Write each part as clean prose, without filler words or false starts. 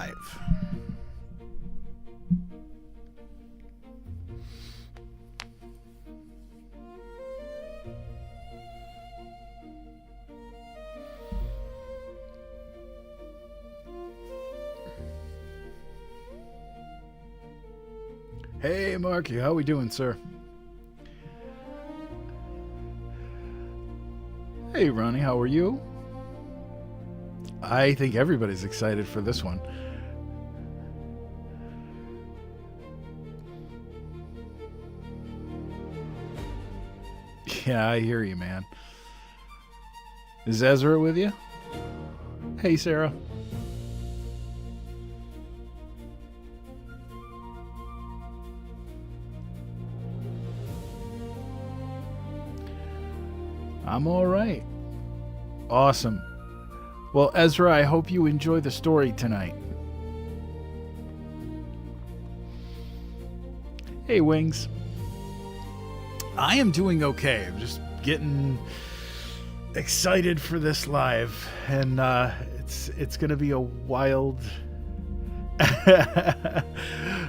live. Hey, Marky, how we doing, sir? Hey, Ronnie, how are you? I think everybody's excited for this one. Yeah, I hear you, man. Is Ezra with you? Hey, Sarah. I'm all right. Awesome. Well, Ezra, I hope you enjoy the story tonight. Hey, Wings. I am doing okay. I'm just getting excited for this live, and it's gonna be a wild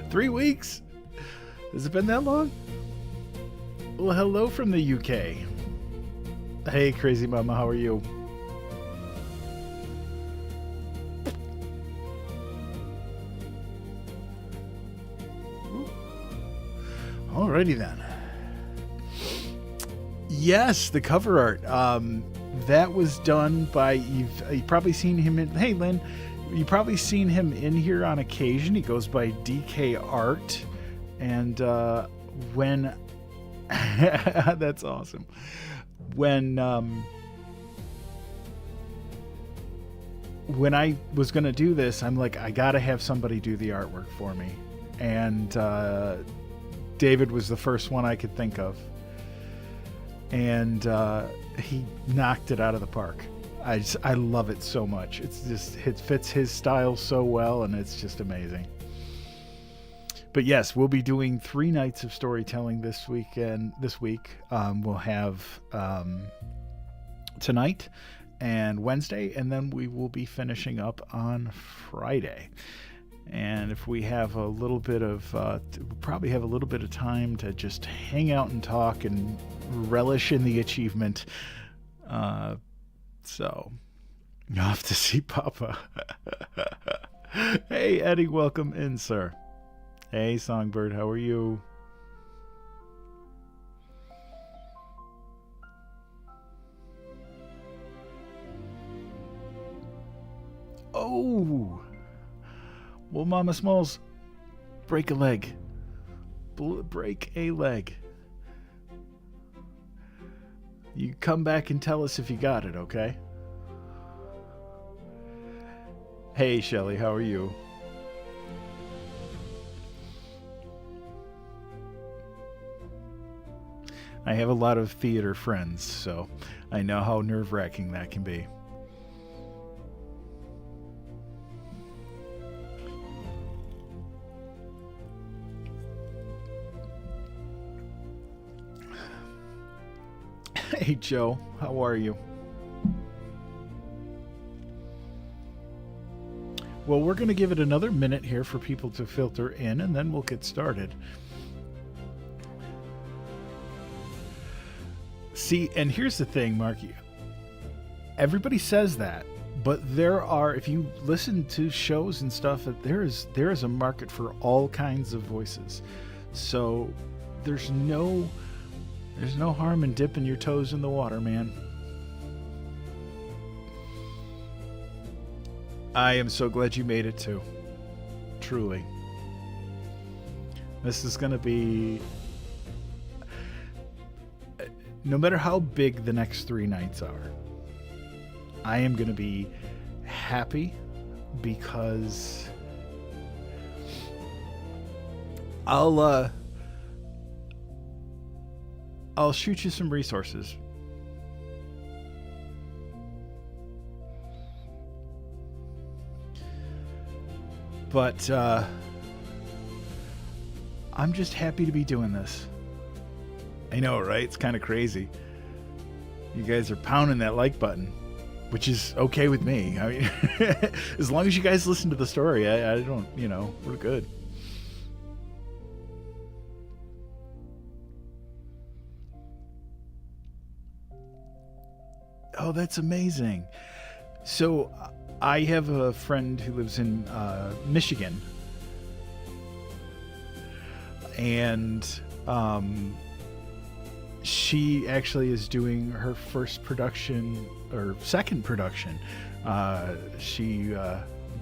3 weeks. Has it been that long? Well, hello from the UK. Hey, Crazy Mama, how are you? Alrighty then. Yes, the cover art. That was done by you've probably seen him in. Hey, Lynn, you've probably seen him in here on occasion. He goes by DK Art, and when that's awesome. When I was gonna do this, I'm like, I gotta have somebody do the artwork for me, and David was the first one I could think of, and he knocked it out of the park. I love it so much. It fits his style so well, and it's just amazing. But yes, we'll be doing 3 nights of storytelling this week. We'll have tonight and Wednesday, and then we will be finishing up on Friday. And if we have a little bit of, we'll probably have a little bit of time to just hang out and talk and relish in the achievement. So, off to see Papa. Hey, Eddie, welcome in, sir. Hey, Songbird, how are you? Oh! Well, Mama Smalls, break a leg. Break a leg. You come back and tell us if you got it, okay? Hey, Shelly, how are you? I have a lot of theater friends, so I know how nerve-wracking that can be. Hey, Joe, how are you? Well, we're going to give it another minute here for people to filter in, and then we'll get started. See, and here's the thing, Marky. Everybody says that, but there are, if you listen to shows and stuff, there is a market for all kinds of voices. So there's no harm in dipping your toes in the water, man. I am so glad you made it too. Truly. This is going to be, no matter how big the next 3 nights are, I am going to be happy because I'll shoot you some resources. But I'm just happy to be doing this. I know, right? It's kind of crazy. You guys are pounding that like button. which is okay with me. I mean, as long as you guys listen to the story, I don't, we're good. Oh, that's amazing. So I have a friend who lives in Michigan, and she actually is doing her first production or second production. She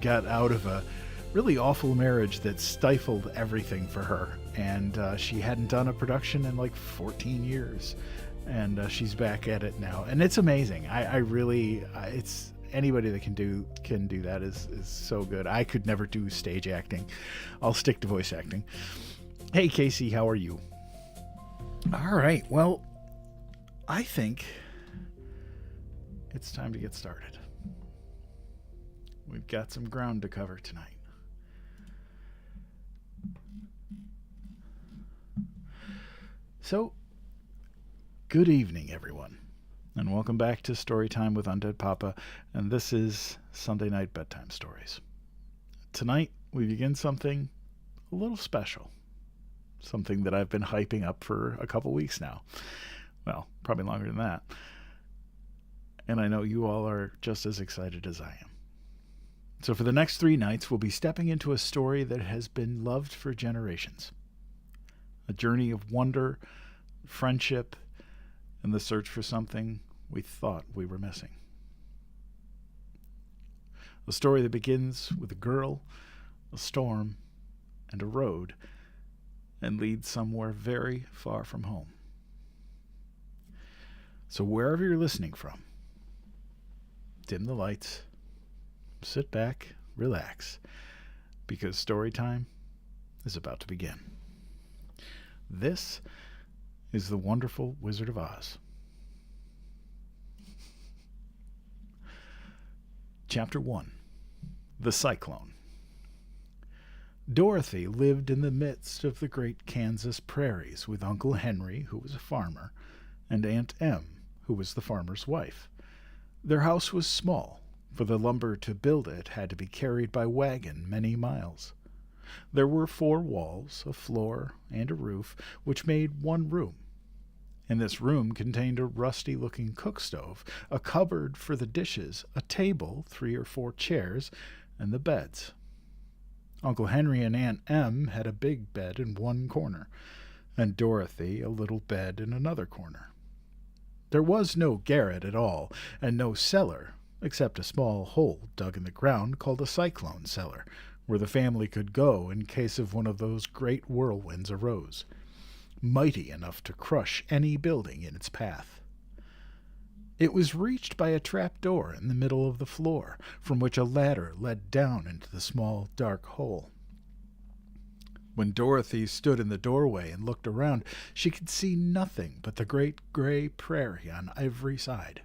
got out of a really awful marriage that stifled everything for her, and she hadn't done a production in like 14 years, and she's back at it now, and it's amazing. I really, it's anybody that can do that is so good. I could never do stage acting. I'll stick to voice acting. Hey Casey, how are you? All right, well, I think it's time to get started. We've got some ground to cover tonight. So, good evening, everyone, and welcome back to Storytime with Undead Papa, and this is Sunday Night Bedtime Stories. Tonight, we begin something a little special, something that I've been hyping up for a couple weeks now. Well, probably longer than that. And I know you all are just as excited as I am. So for the next 3 nights, we'll be stepping into a story that has been loved for generations. A journey of wonder, friendship, and the search for something we thought we were missing. A story that begins with a girl, a storm, and a road, and leads somewhere very far from home. So wherever you're listening from, dim the lights, sit back, relax, because story time is about to begin. This is The Wonderful Wizard of Oz. Chapter 1. The Cyclone. Dorothy lived in the midst of the great Kansas prairies with Uncle Henry, who was a farmer, and Aunt Em, who was the farmer's wife. Their house was small, for the lumber to build it had to be carried by wagon many miles. There were 4 walls, a floor, and a roof, which made one room. And this room contained a rusty-looking cook stove, a cupboard for the dishes, a table, 3 or 4 chairs, and the beds. Uncle Henry and Aunt Em had a big bed in one corner, and Dorothy a little bed in another corner. There was no garret at all, and no cellar, except a small hole dug in the ground called a cyclone cellar, where the family could go in case of one of those great whirlwinds arose, mighty enough to crush any building in its path. It was reached by a trap door in the middle of the floor, from which a ladder led down into the small, dark hole. When Dorothy stood in the doorway and looked around, she could see nothing but the great gray prairie on every side.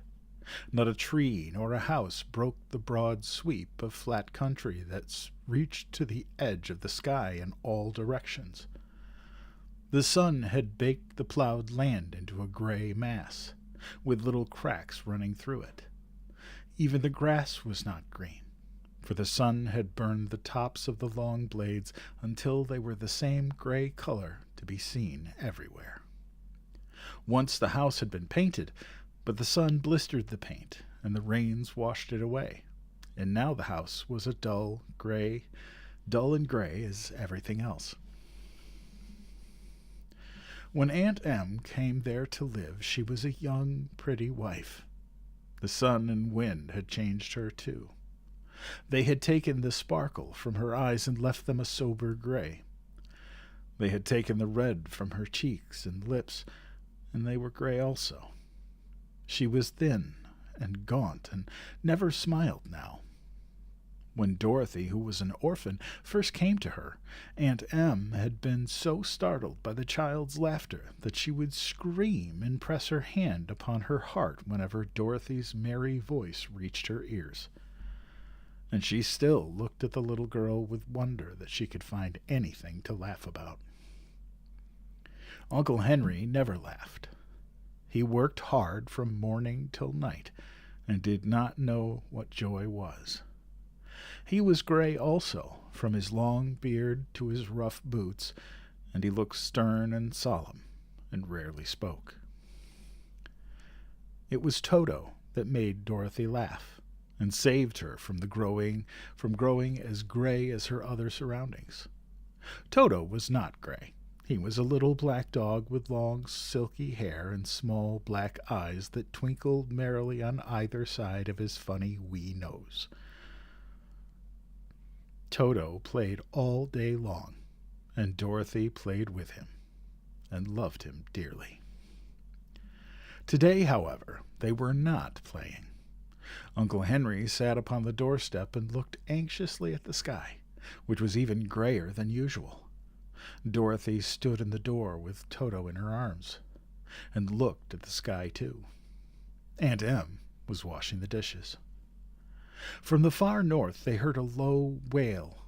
Not a tree nor a house broke the broad sweep of flat country that reached to the edge of the sky in all directions. The sun had baked the plowed land into a gray mass, with little cracks running through it. Even the grass was not green, for the sun had burned the tops of the long blades until they were the same gray color to be seen everywhere. Once the house had been painted, but the sun blistered the paint, and the rains washed it away, and now the house was a dull and gray as everything else. When Aunt Em came there to live, she was a young, pretty wife. The sun and wind had changed her, too. They had taken the sparkle from her eyes and left them a sober gray. They had taken the red from her cheeks and lips, and they were gray also. She was thin and gaunt and never smiled now. When Dorothy, who was an orphan, first came to her, Aunt Em had been so startled by the child's laughter that she would scream and press her hand upon her heart whenever Dorothy's merry voice reached her ears. And she still looked at the little girl with wonder that she could find anything to laugh about. Uncle Henry never laughed. He worked hard from morning till night, and did not know what joy was. He was gray also, from his long beard to his rough boots, and he looked stern and solemn, and rarely spoke. It was Toto that made Dorothy laugh, and saved her from growing as gray as her other surroundings. Toto was not gray. He was a little black dog with long, silky hair and small black eyes that twinkled merrily on either side of his funny wee nose. Toto played all day long, and Dorothy played with him, and loved him dearly. Today, however, they were not playing. Uncle Henry sat upon the doorstep and looked anxiously at the sky, which was even grayer than usual. Dorothy stood in the door with Toto in her arms, and looked at the sky too. Aunt Em was washing the dishes. From the far north they heard a low wail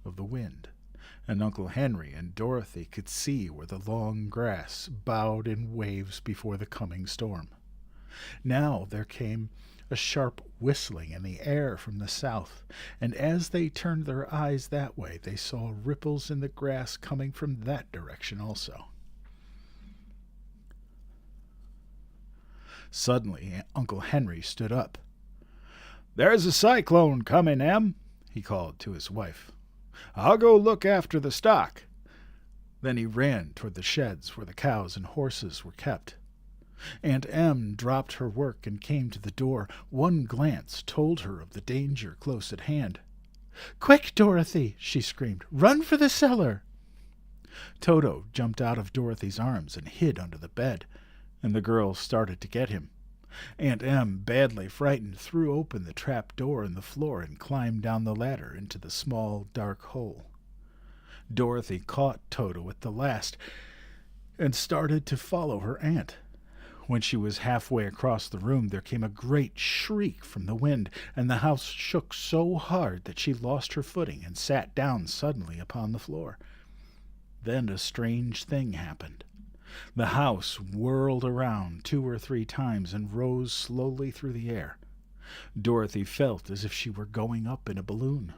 of the wind, and Uncle Henry and Dorothy could see where the long grass bowed in waves before the coming storm. Now there came a sharp whistling in the air from the south, and as they turned their eyes that way, they saw ripples in the grass coming from that direction also. Suddenly, Uncle Henry stood up. "There's a cyclone coming, Em," he called to his wife. "I'll go look after the stock." Then he ran toward the sheds where the cows and horses were kept. Aunt Em dropped her work and came to the door. One glance told her of the danger close at hand. "Quick, Dorothy!" she screamed. "Run for the cellar!" Toto jumped out of Dorothy's arms and hid under the bed, and the girl started to get him. Aunt Em, badly frightened, threw open the trap door in the floor and climbed down the ladder into the small, dark hole. Dorothy caught Toto at the last and started to follow her aunt. When she was halfway across the room, there came a great shriek from the wind, and the house shook so hard that she lost her footing and sat down suddenly upon the floor. Then a strange thing happened. The house whirled around 2 or 3 times and rose slowly through the air. Dorothy felt as if she were going up in a balloon.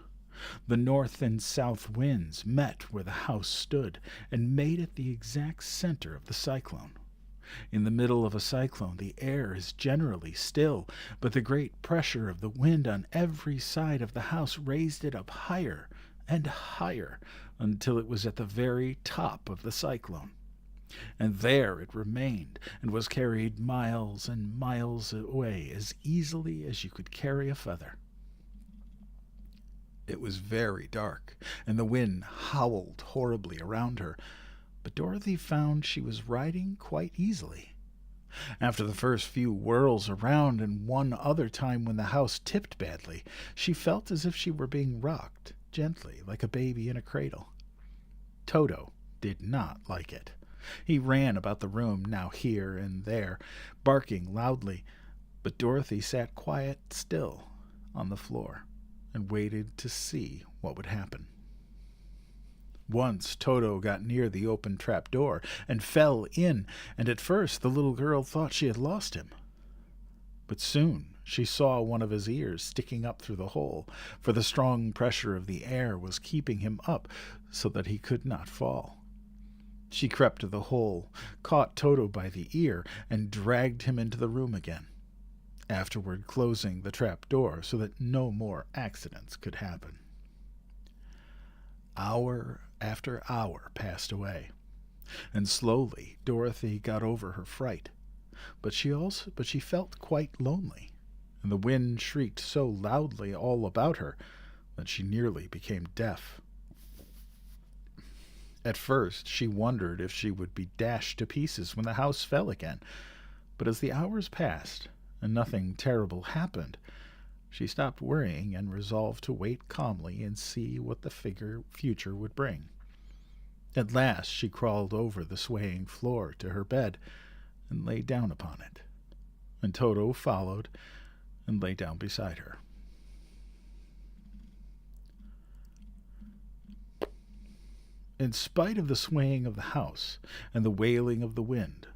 The north and south winds met where the house stood and made it the exact center of the cyclone. In the middle of a cyclone, the air is generally still, but the great pressure of the wind on every side of the house raised it up higher and higher until it was at the very top of the cyclone. And there it remained, and was carried miles and miles away as easily as you could carry a feather. It was very dark, and the wind howled horribly around her, but Dorothy found she was riding quite easily. After the first few whirls around, and one other time when the house tipped badly, she felt as if she were being rocked gently like a baby in a cradle. Toto did not like it. He ran about the room, now here and there, barking loudly, but Dorothy sat quiet still on the floor and waited to see what would happen. Once Toto got near the open trap door and fell in, and at first the little girl thought she had lost him. But soon she saw one of his ears sticking up through the hole, for the strong pressure of the air was keeping him up so that he could not fall. She crept to the hole, caught Toto by the ear, and dragged him into the room again, afterward closing the trap door so that no more accidents could happen. Hour after hour passed away, and slowly Dorothy got over her fright, but she felt quite lonely, and the wind shrieked so loudly all about her that she nearly became deaf. At first she wondered if she would be dashed to pieces when the house fell again, but as the hours passed and nothing terrible happened, she stopped worrying and resolved to wait calmly and see what the future would bring. At last she crawled over the swaying floor to her bed and lay down upon it, and Toto followed and lay down beside her. In spite of the swaying of the house and the wailing of the wind,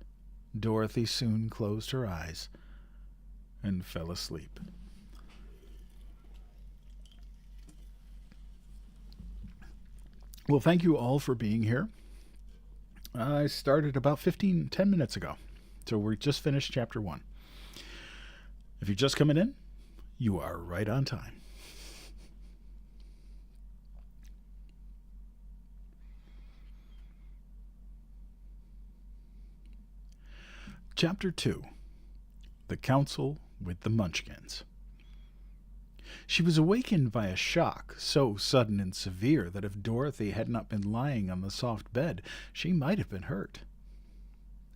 Dorothy soon closed her eyes and fell asleep. Well, thank you all for being here. I started about 10 minutes ago. So we just finished chapter 1. If you're just coming in, you are right on time. Chapter 2. The Council with the Munchkins. She was awakened by a shock so sudden and severe that if Dorothy had not been lying on the soft bed, she might have been hurt.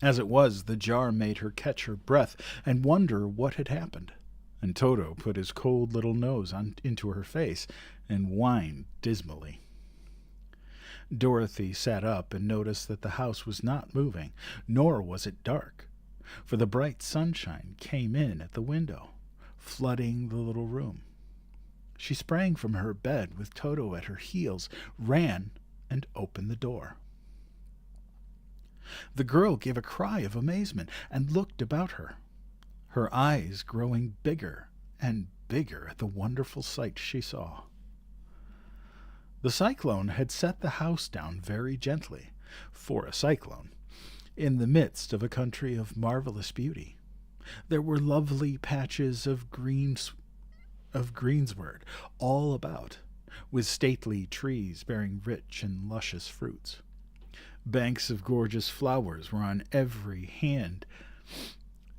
As it was, the jar made her catch her breath and wonder what had happened, and Toto put his cold little nose into her face and whined dismally. Dorothy sat up and noticed that the house was not moving, nor was it dark, for the bright sunshine came in at the window, flooding the little room. She sprang from her bed with Toto at her heels, ran, and opened the door. The girl gave a cry of amazement and looked about her, her eyes growing bigger and bigger at the wonderful sight she saw. The cyclone had set the house down very gently, for a cyclone, in the midst of a country of marvelous beauty. There were lovely patches of greensward all about, with stately trees bearing rich and luscious fruits. Banks of gorgeous flowers were on every hand,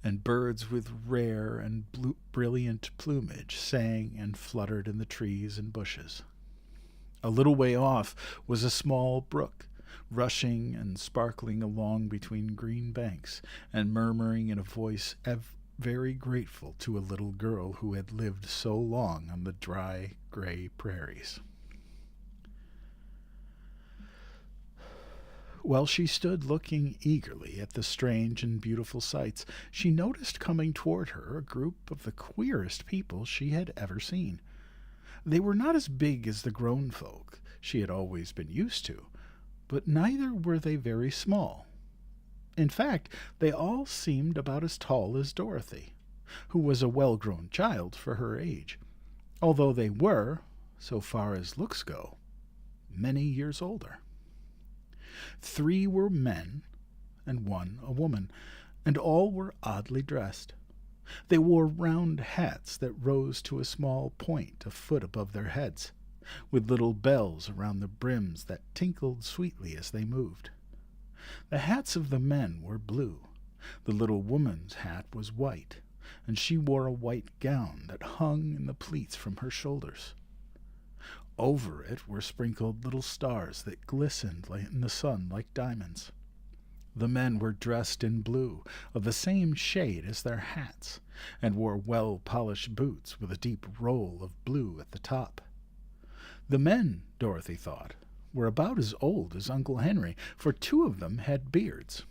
and birds with rare and brilliant plumage sang and fluttered in the trees and bushes. A little way off was a small brook, rushing and sparkling along between green banks, and murmuring in a voice very grateful to a little girl who had lived so long on the dry, gray prairies. While she stood looking eagerly at the strange and beautiful sights, she noticed coming toward her a group of the queerest people she had ever seen. They were not as big as the grown folk she had always been used to, but neither were they very small. In fact, they all seemed about as tall as Dorothy, who was a well-grown child for her age, although they were, so far as looks go, many years older. 3 were men, and 1 a woman, and all were oddly dressed. They wore round hats that rose to a small point a foot above their heads, with little bells around the brims that tinkled sweetly as they moved. The hats of the men were blue. The little woman's hat was white, and she wore a white gown that hung in the pleats from her shoulders. Over it were sprinkled little stars that glistened in the sun like diamonds. The men were dressed in blue, of the same shade as their hats, and wore well-polished boots with a deep roll of blue at the top. The men, Dorothy thought, were about as old as Uncle Henry, for 2 of them had beards.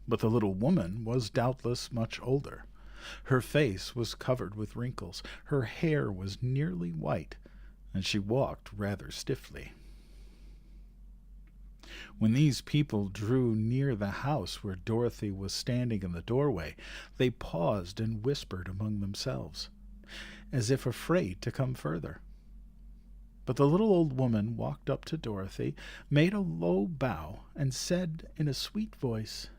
But the little woman was doubtless much older. Her face was covered with wrinkles, her hair was nearly white, and she walked rather stiffly. When these people drew near the house where Dorothy was standing in the doorway, they paused and whispered among themselves, as if afraid to come further. But the little old woman walked up to Dorothy, made a low bow, and said in a sweet voice,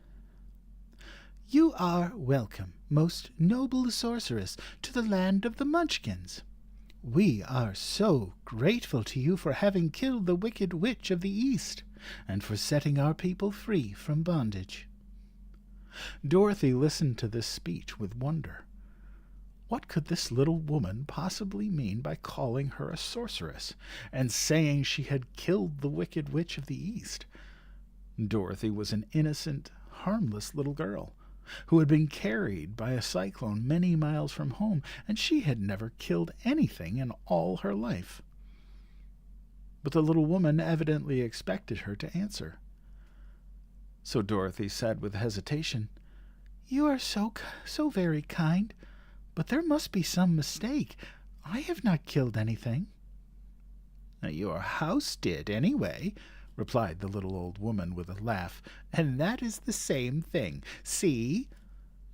"You are welcome, most noble sorceress, to the land of the Munchkins. We are so grateful to you for having killed the wicked witch of the East, and for setting our people free from bondage." Dorothy listened to this speech with wonder. What could this little woman possibly mean by calling her a sorceress, and saying she had killed the wicked witch of the East? Dorothy was an innocent, harmless little girl, who had been carried by a cyclone many miles from home, and she had never killed anything in all her life. But the little woman evidently expected her to answer. So Dorothy said with hesitation, "You are so very kind, but there must be some mistake. I have not killed anything." "Your house did, anyway," replied the little old woman with a laugh, "and that is the same thing. See?"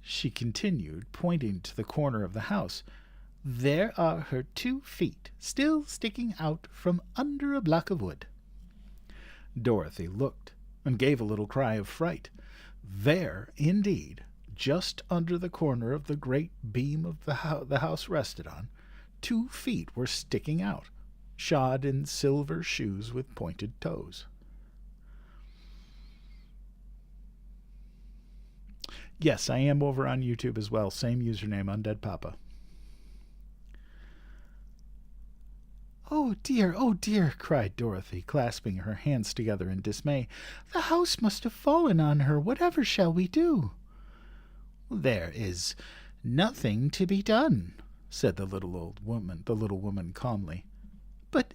she continued, pointing to the corner of the house. "There are her 2 feet, still sticking out from under a block of wood." Dorothy looked and gave a little cry of fright. There, indeed, just under the corner of the great beam of the house rested on, 2 feet were sticking out, shod in silver shoes with pointed toes. Yes, I am over on YouTube as well. Same username, Undead Papa. Oh dear, cried Dorothy, clasping her hands together in dismay. "The house must have fallen on her. Whatever shall we do?" "There is nothing to be done," said the little woman calmly. "But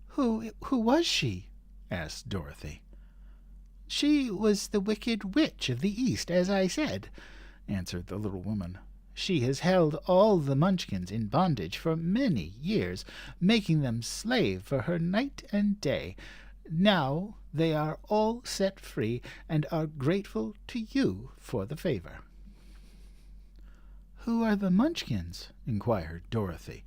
who was she?" asked Dorothy. "She was the Wicked Witch of the East, as I said," answered the little woman. "She has held all the Munchkins in bondage for many years, making them slave for her night and day. Now they are all set free and are grateful to you for the favor." "Who are the Munchkins?" inquired Dorothy.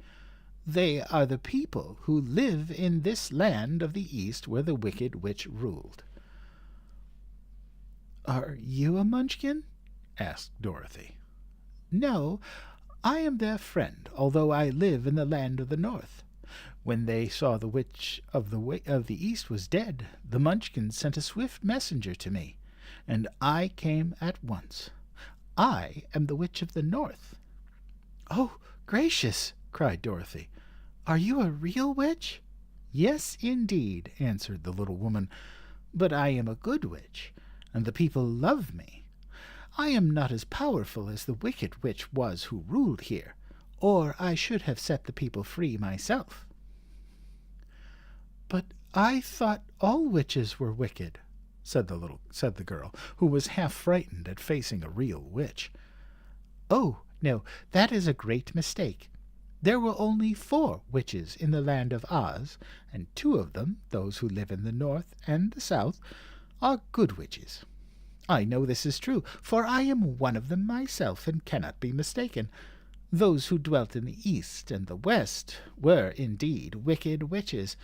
"They are the people who live in this land of the East where the Wicked Witch ruled." "Are you a Munchkin?" asked Dorothy. "No, I am their friend, although I live in the land of the North. When they saw the Witch of the East was dead, the Munchkins sent a swift messenger to me, and I came at once. I am the Witch of the North." "Oh, gracious!" cried Dorothy. "Are you a real witch?" "Yes, indeed," answered the little woman. "But I am a good witch, and the people love me. I am not as powerful as the Wicked Witch was who ruled here, or I should have set the people free myself." "But I thought all witches were wicked," said the girl, who was half frightened at facing a real witch. "Oh, no, that is a great mistake. There were only 4 witches in the land of Oz, and 2 of them, those who live in the North and the South, are good witches. I know this is true, for I am one of them myself and cannot be mistaken. Those who dwelt in the East and the West were indeed wicked witches,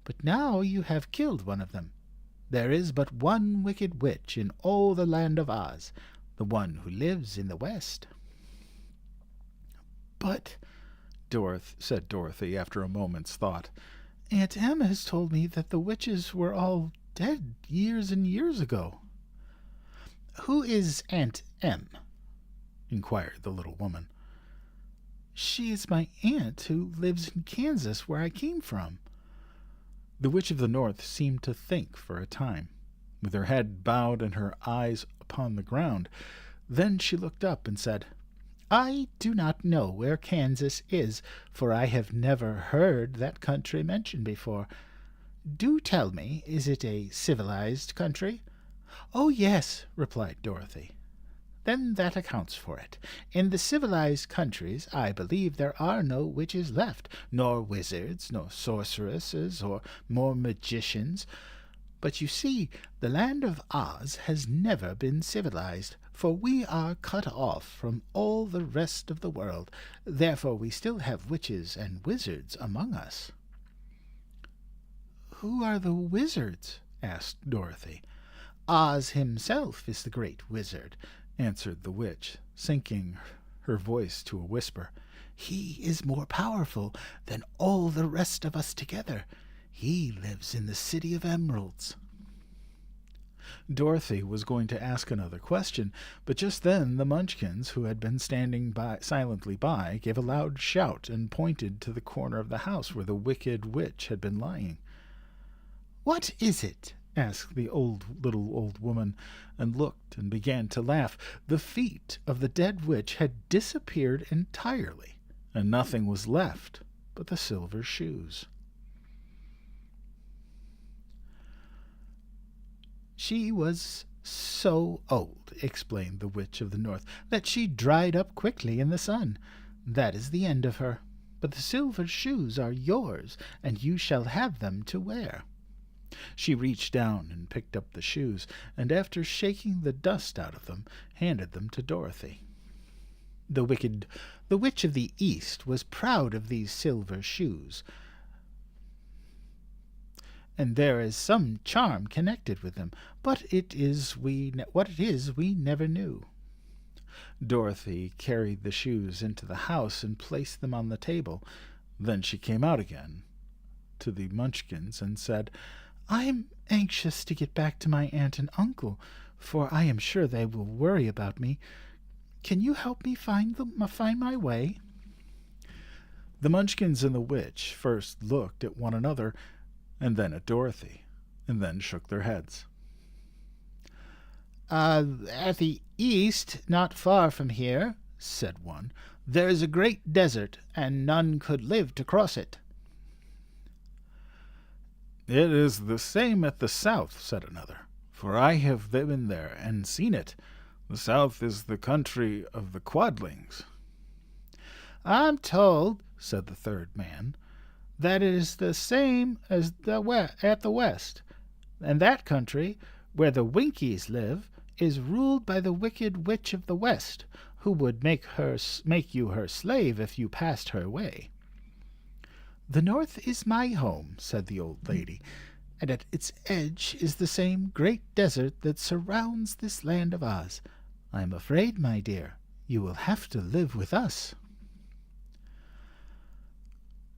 but now you have killed one of them. There is but one wicked witch in all the land of Oz, the one who lives in the West." "But," said Dorothy after a moment's thought, "Aunt Em has told me that the witches were all dead years and years ago." "Who is Aunt Em?" inquired the little woman. "She is my aunt who lives in Kansas, where I came from." The Witch of the North seemed to think for a time, with her head bowed and her eyes upon the ground. Then she looked up and said, "I do not know where Kansas is, for I have never heard that country mentioned before. Do tell me, is it a civilized country?" "Oh, yes," replied Dorothy. "Then that accounts for it. In the civilized countries I believe there are no witches left, nor wizards, nor sorceresses, or more magicians. But you see, the land of Oz has never been civilized, for we are cut off from all the rest of the world. Therefore we still have witches and wizards among us." "Who are the wizards?" asked Dorothy. "Oz himself is the great wizard," answered the witch, sinking her voice to a whisper. "He is more powerful than all the rest of us together. He lives in the City of Emeralds." Dorothy was going to ask another question, but just then the Munchkins, who had been standing silently by, gave a loud shout and pointed to the corner of the house where the Wicked Witch had been lying. "What is it?" asked the little old woman, and looked and began to laugh. The feet of the dead witch had disappeared entirely, and nothing was left but the silver shoes. "She was so old," explained the Witch of the North, "that she dried up quickly in the sun. That is the end of her. But the silver shoes are yours, and you shall have them to wear." She reached down and picked up the shoes, and after shaking the dust out of them, handed them to Dorothy. The witch of the East was proud of these silver shoes, and there is some charm connected with them, but what it is we never knew. Dorothy carried the shoes into the house and placed them on the table. Then she came out again to the Munchkins and said, "I am anxious to get back to my aunt and uncle, for I am sure they will worry about me. Can you help me find my way?" The Munchkins and the witch first looked at one another, and then at Dorothy, and then shook their heads. At the east, not far from here," said one, "there is a great desert, and none could live to cross it." "It is the same at the south," said another, "for I have been there and seen it. The south is the country of the Quadlings." "I'm told," said the third man, "that it is the same as at the west, and that country, where the Winkies live, is ruled by the wicked witch of the west, who would make you her slave if you passed her way." "The north is my home," said the old lady, "and at its edge is the same great desert that surrounds this land of Oz. I am afraid, my dear, you will have to live with us."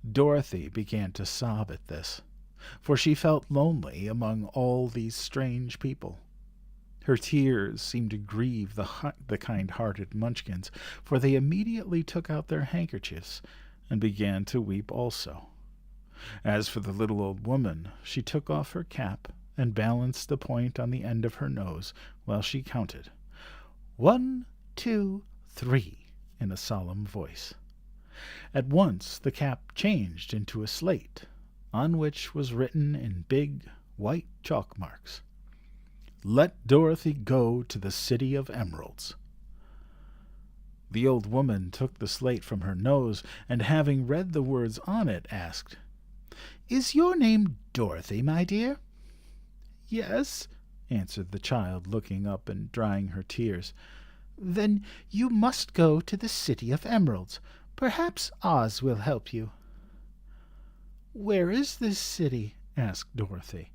Dorothy began to sob at this, for she felt lonely among all these strange people. Her tears seemed to grieve the kind-hearted Munchkins, for they immediately took out their handkerchiefs and began to weep also. As for the little old woman, she took off her cap and balanced the point on the end of her nose while she counted, 1, 2, 3, in a solemn voice. At once the cap changed into a slate, on which was written in big white chalk marks, "Let Dorothy go to the City of Emeralds." The old woman took the slate from her nose, and having read the words on it, asked, "Is your name Dorothy, my dear?" "Yes," answered the child, looking up and drying her tears. "Then you must go to the City of Emeralds. Perhaps Oz will help you." "Where is this city?" asked Dorothy.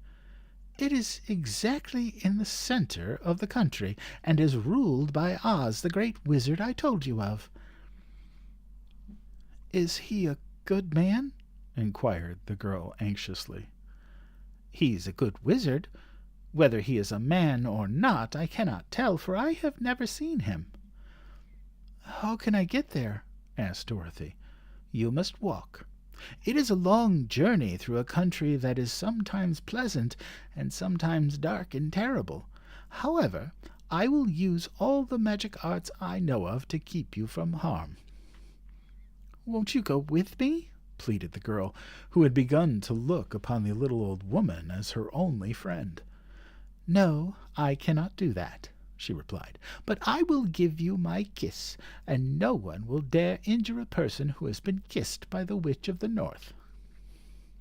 "It is exactly in the center of the country, and is ruled by Oz, the great wizard I told you of." "Is he a good man?" inquired the girl anxiously. "He's a good wizard. Whether he is a man or not I cannot tell, for I have never seen him." "How can I get there?" asked Dorothy. "You must walk. It is a long journey through a country that is sometimes pleasant and sometimes dark and terrible. However, I will use all the magic arts I know of to keep you from harm." "Won't you go with me?" pleaded the girl, who had begun to look upon the little old woman as her only friend. "No, I cannot do that," she replied, "but I will give you my kiss, and no one will dare injure a person who has been kissed by the Witch of the North."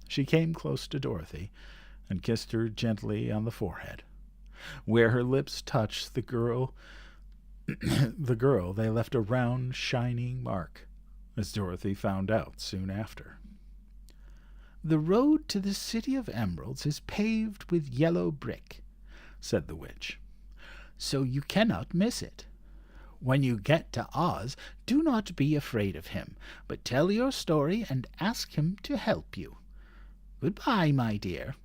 She came close to Dorothy and kissed her gently on the forehead. Where her lips touched the girl, they left a round, shining mark, as Dorothy found out soon after. "The road to the City of Emeralds is paved with yellow brick," said the witch, "so you cannot miss it. When you get to Oz, do not be afraid of him, but tell your story and ask him to help you. Goodbye, my dear."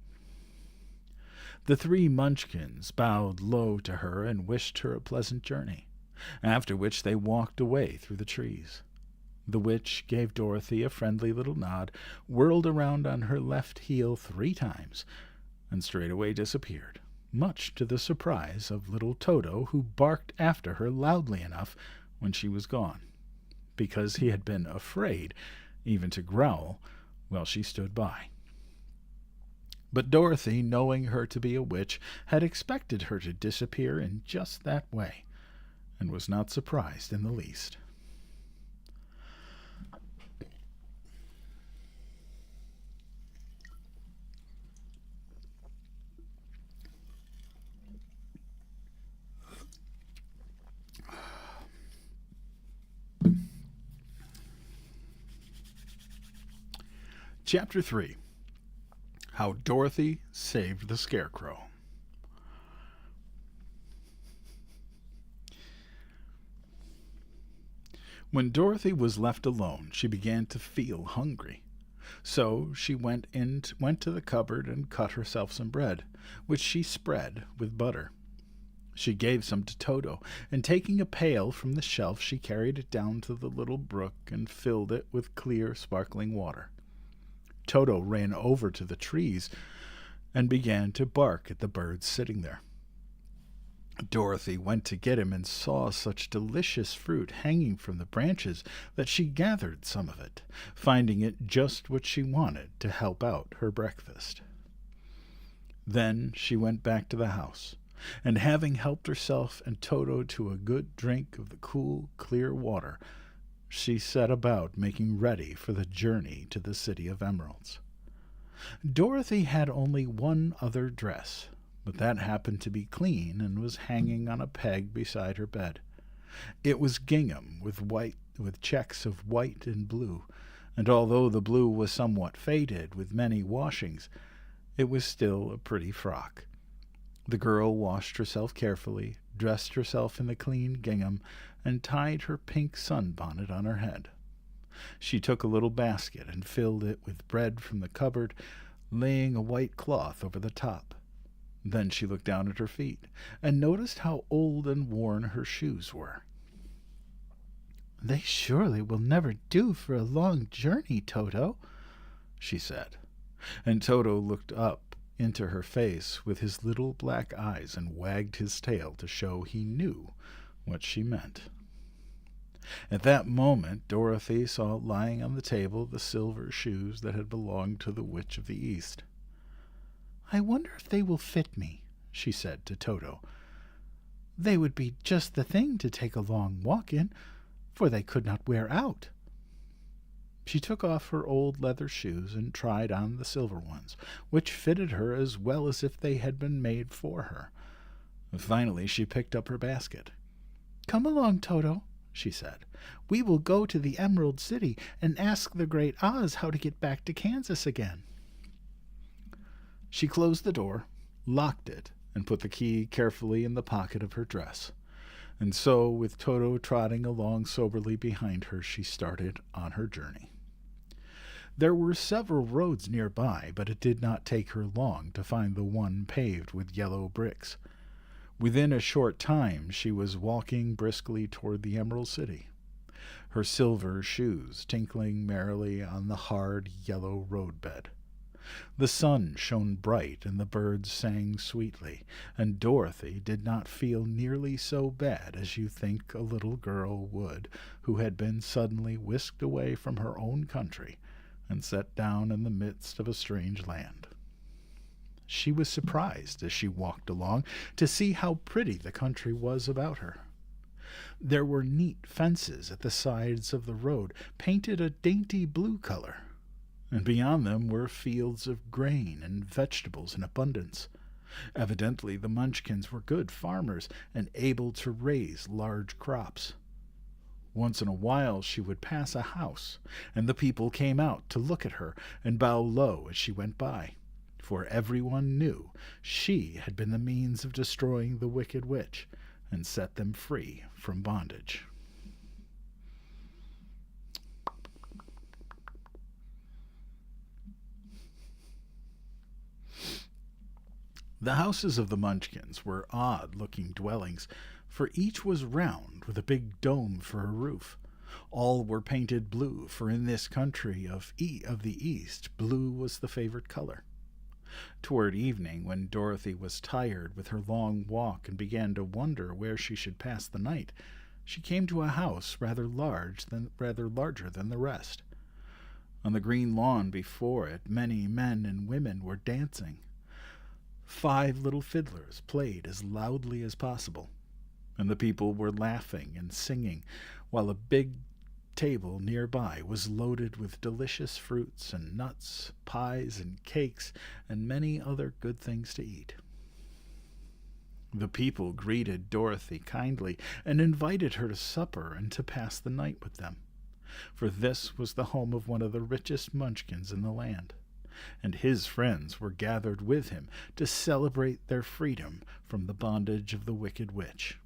The three Munchkins bowed low to her and wished her a pleasant journey, after which they walked away through the trees. The witch gave Dorothy a friendly little nod, whirled around on her left heel 3 times, and straightway disappeared, much to the surprise of little Toto, who barked after her loudly enough when she was gone, because he had been afraid even to growl while she stood by. But Dorothy, knowing her to be a witch, had expected her to disappear in just that way, and was not surprised in the least. Chapter 3. How Dorothy Saved the Scarecrow. When Dorothy was left alone, she began to feel hungry. So she went to the cupboard and cut herself some bread, which she spread with butter. She gave some to Toto, and taking a pail from the shelf, she carried it down to the little brook and filled it with clear, sparkling water. Toto ran over to the trees and began to bark at the birds sitting there. Dorothy went to get him and saw such delicious fruit hanging from the branches that she gathered some of it, finding it just what she wanted to help out her breakfast. Then she went back to the house, and having helped herself and Toto to a good drink of the cool, clear water, she set about making ready for the journey to the City of Emeralds. Dorothy had only one other dress, but that happened to be clean and was hanging on a peg beside her bed. It was gingham with checks of white and blue, and although the blue was somewhat faded with many washings, it was still a pretty frock. The girl washed herself carefully, dressed herself in the clean gingham, and tied her pink sunbonnet on her head. She took a little basket and filled it with bread from the cupboard, laying a white cloth over the top. Then she looked down at her feet and noticed how old and worn her shoes were. "They surely will never do for a long journey, Toto," she said, and Toto looked up into her face with his little black eyes and wagged his tail to show he knew what she meant. At that moment Dorothy saw lying on the table the silver shoes that had belonged to the Witch of the East. "I wonder if they will fit me," she said to Toto. "They would be just the thing to take a long walk in, for they could not wear out." She took off her old leather shoes and tried on the silver ones, which fitted her as well as if they had been made for her. Finally she picked up her basket. "Come along, Toto," she said. "We will go to the Emerald City and ask the Great Oz how to get back to Kansas again." She closed the door, locked it, and put the key carefully in the pocket of her dress. And so, with Toto trotting along soberly behind her, she started on her journey. There were several roads nearby, but it did not take her long to find the one paved with yellow bricks. Within a short time she was walking briskly toward the Emerald City, her silver shoes tinkling merrily on the hard yellow roadbed. The sun shone bright and the birds sang sweetly, and Dorothy did not feel nearly so bad as you think a little girl would who had been suddenly whisked away from her own country and set down in the midst of a strange land. She was surprised as she walked along to see how pretty the country was about her. There were neat fences at the sides of the road, painted a dainty blue color, and beyond them were fields of grain and vegetables in abundance. Evidently the Munchkins were good farmers and able to raise large crops. Once in a while she would pass a house, and the people came out to look at her and bow low as she went by, for everyone knew she had been the means of destroying the Wicked Witch and set them free from bondage. The houses of the Munchkins were odd-looking dwellings, for each was round with a big dome for a roof. All were painted blue, for in this country of the East blue was the favorite color. Toward evening, when Dorothy was tired with her long walk and began to wonder where she should pass the night, she came to a house rather larger than the rest. On the green lawn before it many men and women were dancing. 5 little fiddlers played as loudly as possible, and the people were laughing and singing, while a big table nearby was loaded with delicious fruits and nuts, pies and cakes, and many other good things to eat. The people greeted Dorothy kindly and invited her to supper and to pass the night with them. for this was the home of one of the richest munchkins in the land, and his friends were gathered with him to celebrate their freedom from the bondage of the wicked witch.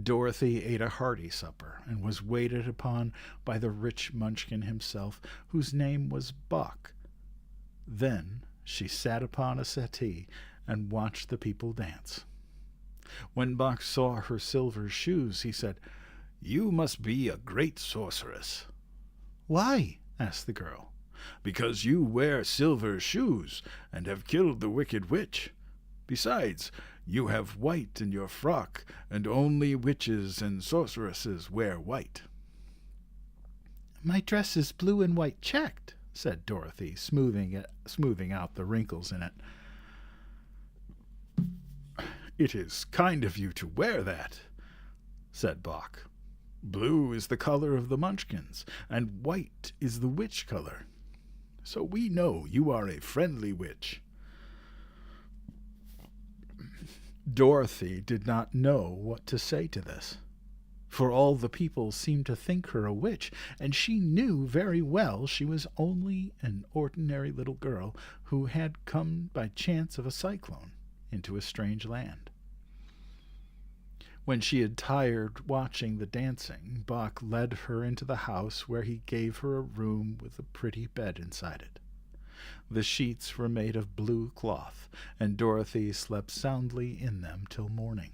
Dorothy ate a hearty supper and was waited upon by the rich munchkin himself, whose name was Buck. Then she sat upon a settee and watched the people dance. When Buck saw her silver shoes, he said, "You must be a great sorceress." "Why?" asked the girl. "Because you wear silver shoes and have killed the wicked witch. Besides, you have white in your frock, and only witches and sorceresses wear white." "My dress is blue and white checked," said Dorothy, smoothing out the wrinkles in it. "It is kind of you to wear that," said Buck. "Blue is the color of the Munchkins, and white is the witch color. So we know you are a friendly witch." Dorothy did not know what to say to this, for all the people seemed to think her a witch, and she knew very well she was only an ordinary little girl who had come by chance of a cyclone into a strange land. When she had tired watching the dancing, Buck led her into the house, where he gave her a room with a pretty bed inside it. The sheets were made of blue cloth, and Dorothy slept soundly in them till morning,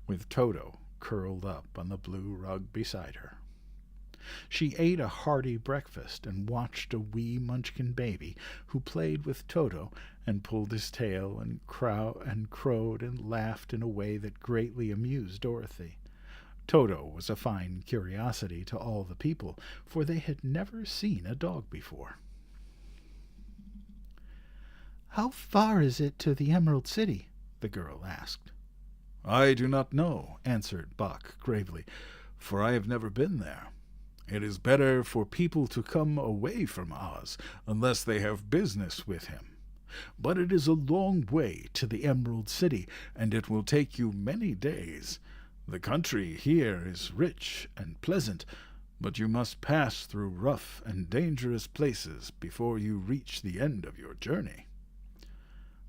with Toto curled up on the blue rug beside her. She ate a hearty breakfast and watched a wee Munchkin baby who played with Toto and pulled his tail and crowed and laughed in a way that greatly amused Dorothy. Toto was a fine curiosity to all the people, for they had never seen a dog before. "How far is it to the Emerald City?" the girl asked. "I do not know," answered Buck gravely, "for I have never been there. It is better for people to come away from Oz, unless they have business with him. But it is a long way to the Emerald City, and it will take you many days. The country here is rich and pleasant, but you must pass through rough and dangerous places before you reach the end of your journey."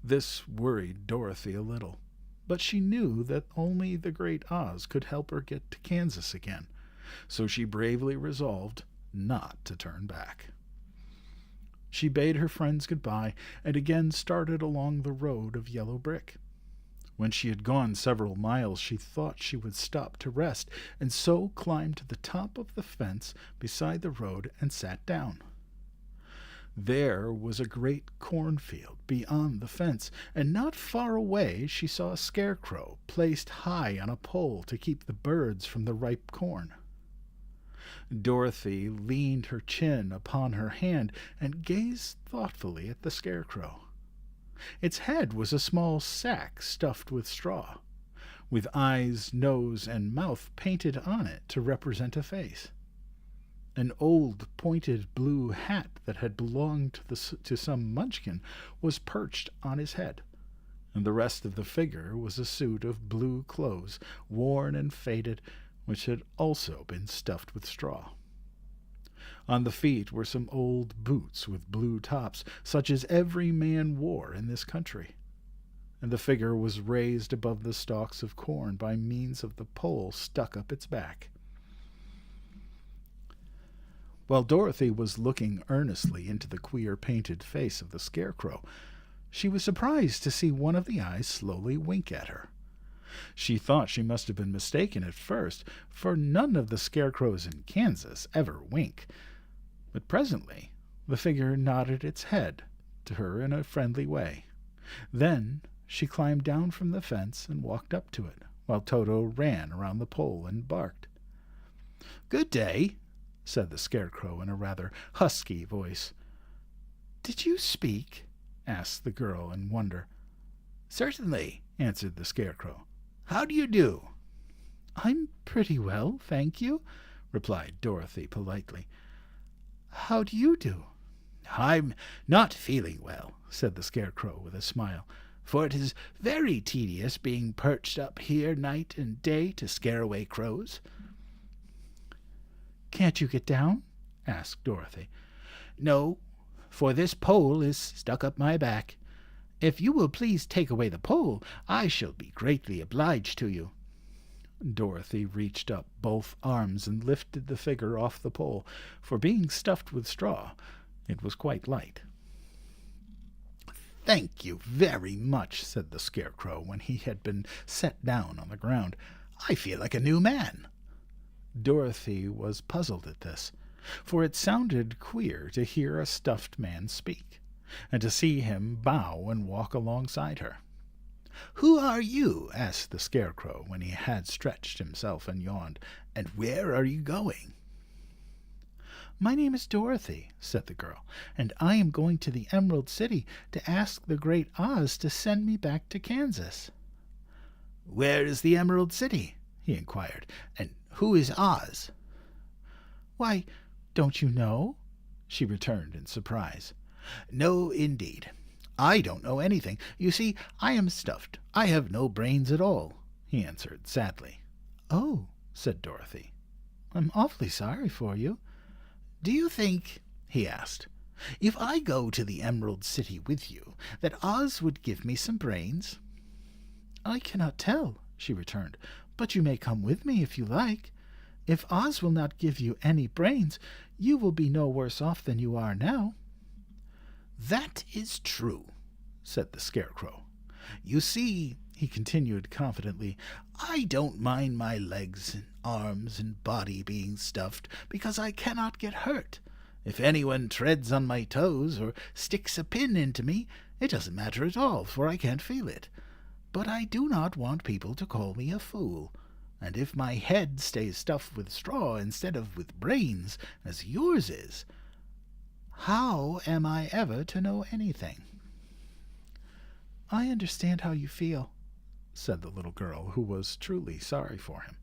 This worried Dorothy a little, but she knew that only the great Oz could help her get to Kansas again, so she bravely resolved not to turn back. She bade her friends good-bye and again started along the road of yellow brick. When she had gone several miles, she thought she would stop to rest, and so climbed to the top of the fence beside the road and sat down. There was a great cornfield beyond the fence, and not far away she saw a scarecrow placed high on a pole to keep the birds from the ripe corn. Dorothy leaned her chin upon her hand and gazed thoughtfully at the scarecrow. Its head was a small sack stuffed with straw, with eyes, nose, and mouth painted on it to represent a face. An old pointed blue hat that had belonged to some Munchkin was perched on his head, and the rest of the figure was a suit of blue clothes, worn and faded, which had also been stuffed with straw. On the feet were some old boots with blue tops, such as every man wore in this country, and the figure was raised above the stalks of corn by means of the pole stuck up its back. While Dorothy was looking earnestly into the queer painted face of the scarecrow, she was surprised to see one of the eyes slowly wink at her. She thought she must have been mistaken at first, for none of the scarecrows in Kansas ever wink. But presently the figure nodded its head to her in a friendly way. Then she climbed down from the fence and walked up to it, while Toto ran around the pole and barked. "Good day," said the scarecrow in a rather husky voice. "Did you speak?" asked the girl in wonder. "Certainly," answered the scarecrow. "How do you do?" "I'm pretty well, thank you," replied Dorothy politely. "How do you do?" "I'm not feeling well," said the scarecrow with a smile, "for it is very tedious being perched up here night and day to scare away crows." Can't you get down? Asked Dorothy. No, for this pole is stuck up my back. If you will please take away the pole, I shall be greatly obliged to you. Dorothy reached up both arms and lifted the figure off the pole, for being stuffed with straw, it was quite light. Thank you very much, said the Scarecrow when he had been set down on the ground. I feel like a new man. Dorothy was puzzled at this, for it sounded queer to hear a stuffed man speak, and to see him bow and walk alongside her. Who are you? Asked the Scarecrow when he had stretched himself and yawned, and where are you going? My name is Dorothy, said the girl, and I am going to the Emerald City to ask the great Oz to send me back to Kansas. Where is the Emerald City? He inquired, and who is Oz? Why, don't you know? She returned in surprise. No, indeed. I don't know anything. You see, I am stuffed. I have no brains at all, he answered sadly. Oh, said Dorothy. I'm awfully sorry for you. Do you think, he asked, if I go to the Emerald City with you, that Oz would give me some brains? I cannot tell, she returned, but you may come with me if you like. If Oz will not give you any brains, you will be no worse off than you are now. That is true, said the Scarecrow. You see, he continued confidently, I don't mind my legs and arms and body being stuffed, because I cannot get hurt. If anyone treads on my toes or sticks a pin into me, it doesn't matter at all, for I can't feel it. But I do not want people to call me a fool, and if my head stays stuffed with straw instead of with brains, as yours is, how am I ever to know anything? I understand how you feel, said the little girl, who was truly sorry for him.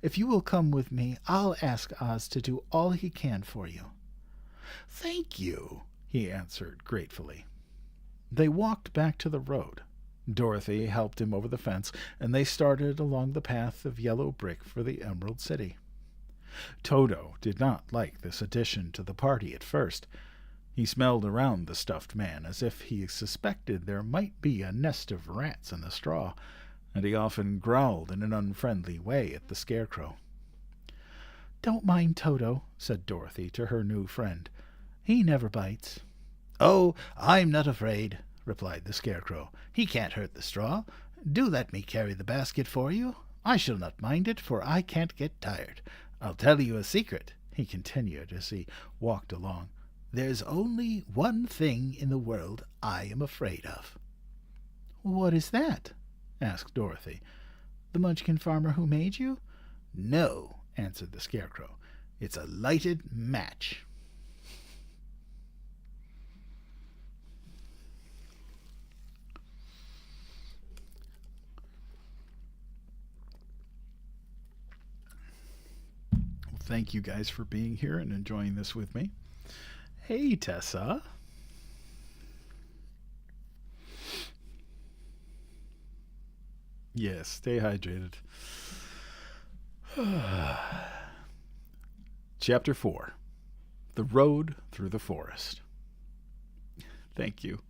If you will come with me, I'll ask Oz to do all he can for you. Thank you, he answered gratefully. They walked back to the road. Dorothy helped him over the fence, and they started along the path of yellow brick for the Emerald City. Toto did not like this addition to the party at first. He smelled around the stuffed man as if he suspected there might be a nest of rats in the straw, and he often growled in an unfriendly way at the Scarecrow. Don't mind Toto, said Dorothy to her new friend. He never bites. Oh, I'm not afraid, replied the Scarecrow. He can't hurt the straw. Do let me carry the basket for you. I shall not mind it, for I can't get tired. I'll tell you a secret, he continued as he walked along. There's only one thing in the world I am afraid of. What is that? Asked Dorothy. The Munchkin farmer who made you? No, answered the Scarecrow. It's a lighted match. Well, thank you guys for being here and enjoying this with me. Hey, Tessa. Yes, stay hydrated. Chapter 4. The Road Through the Forest. Thank you.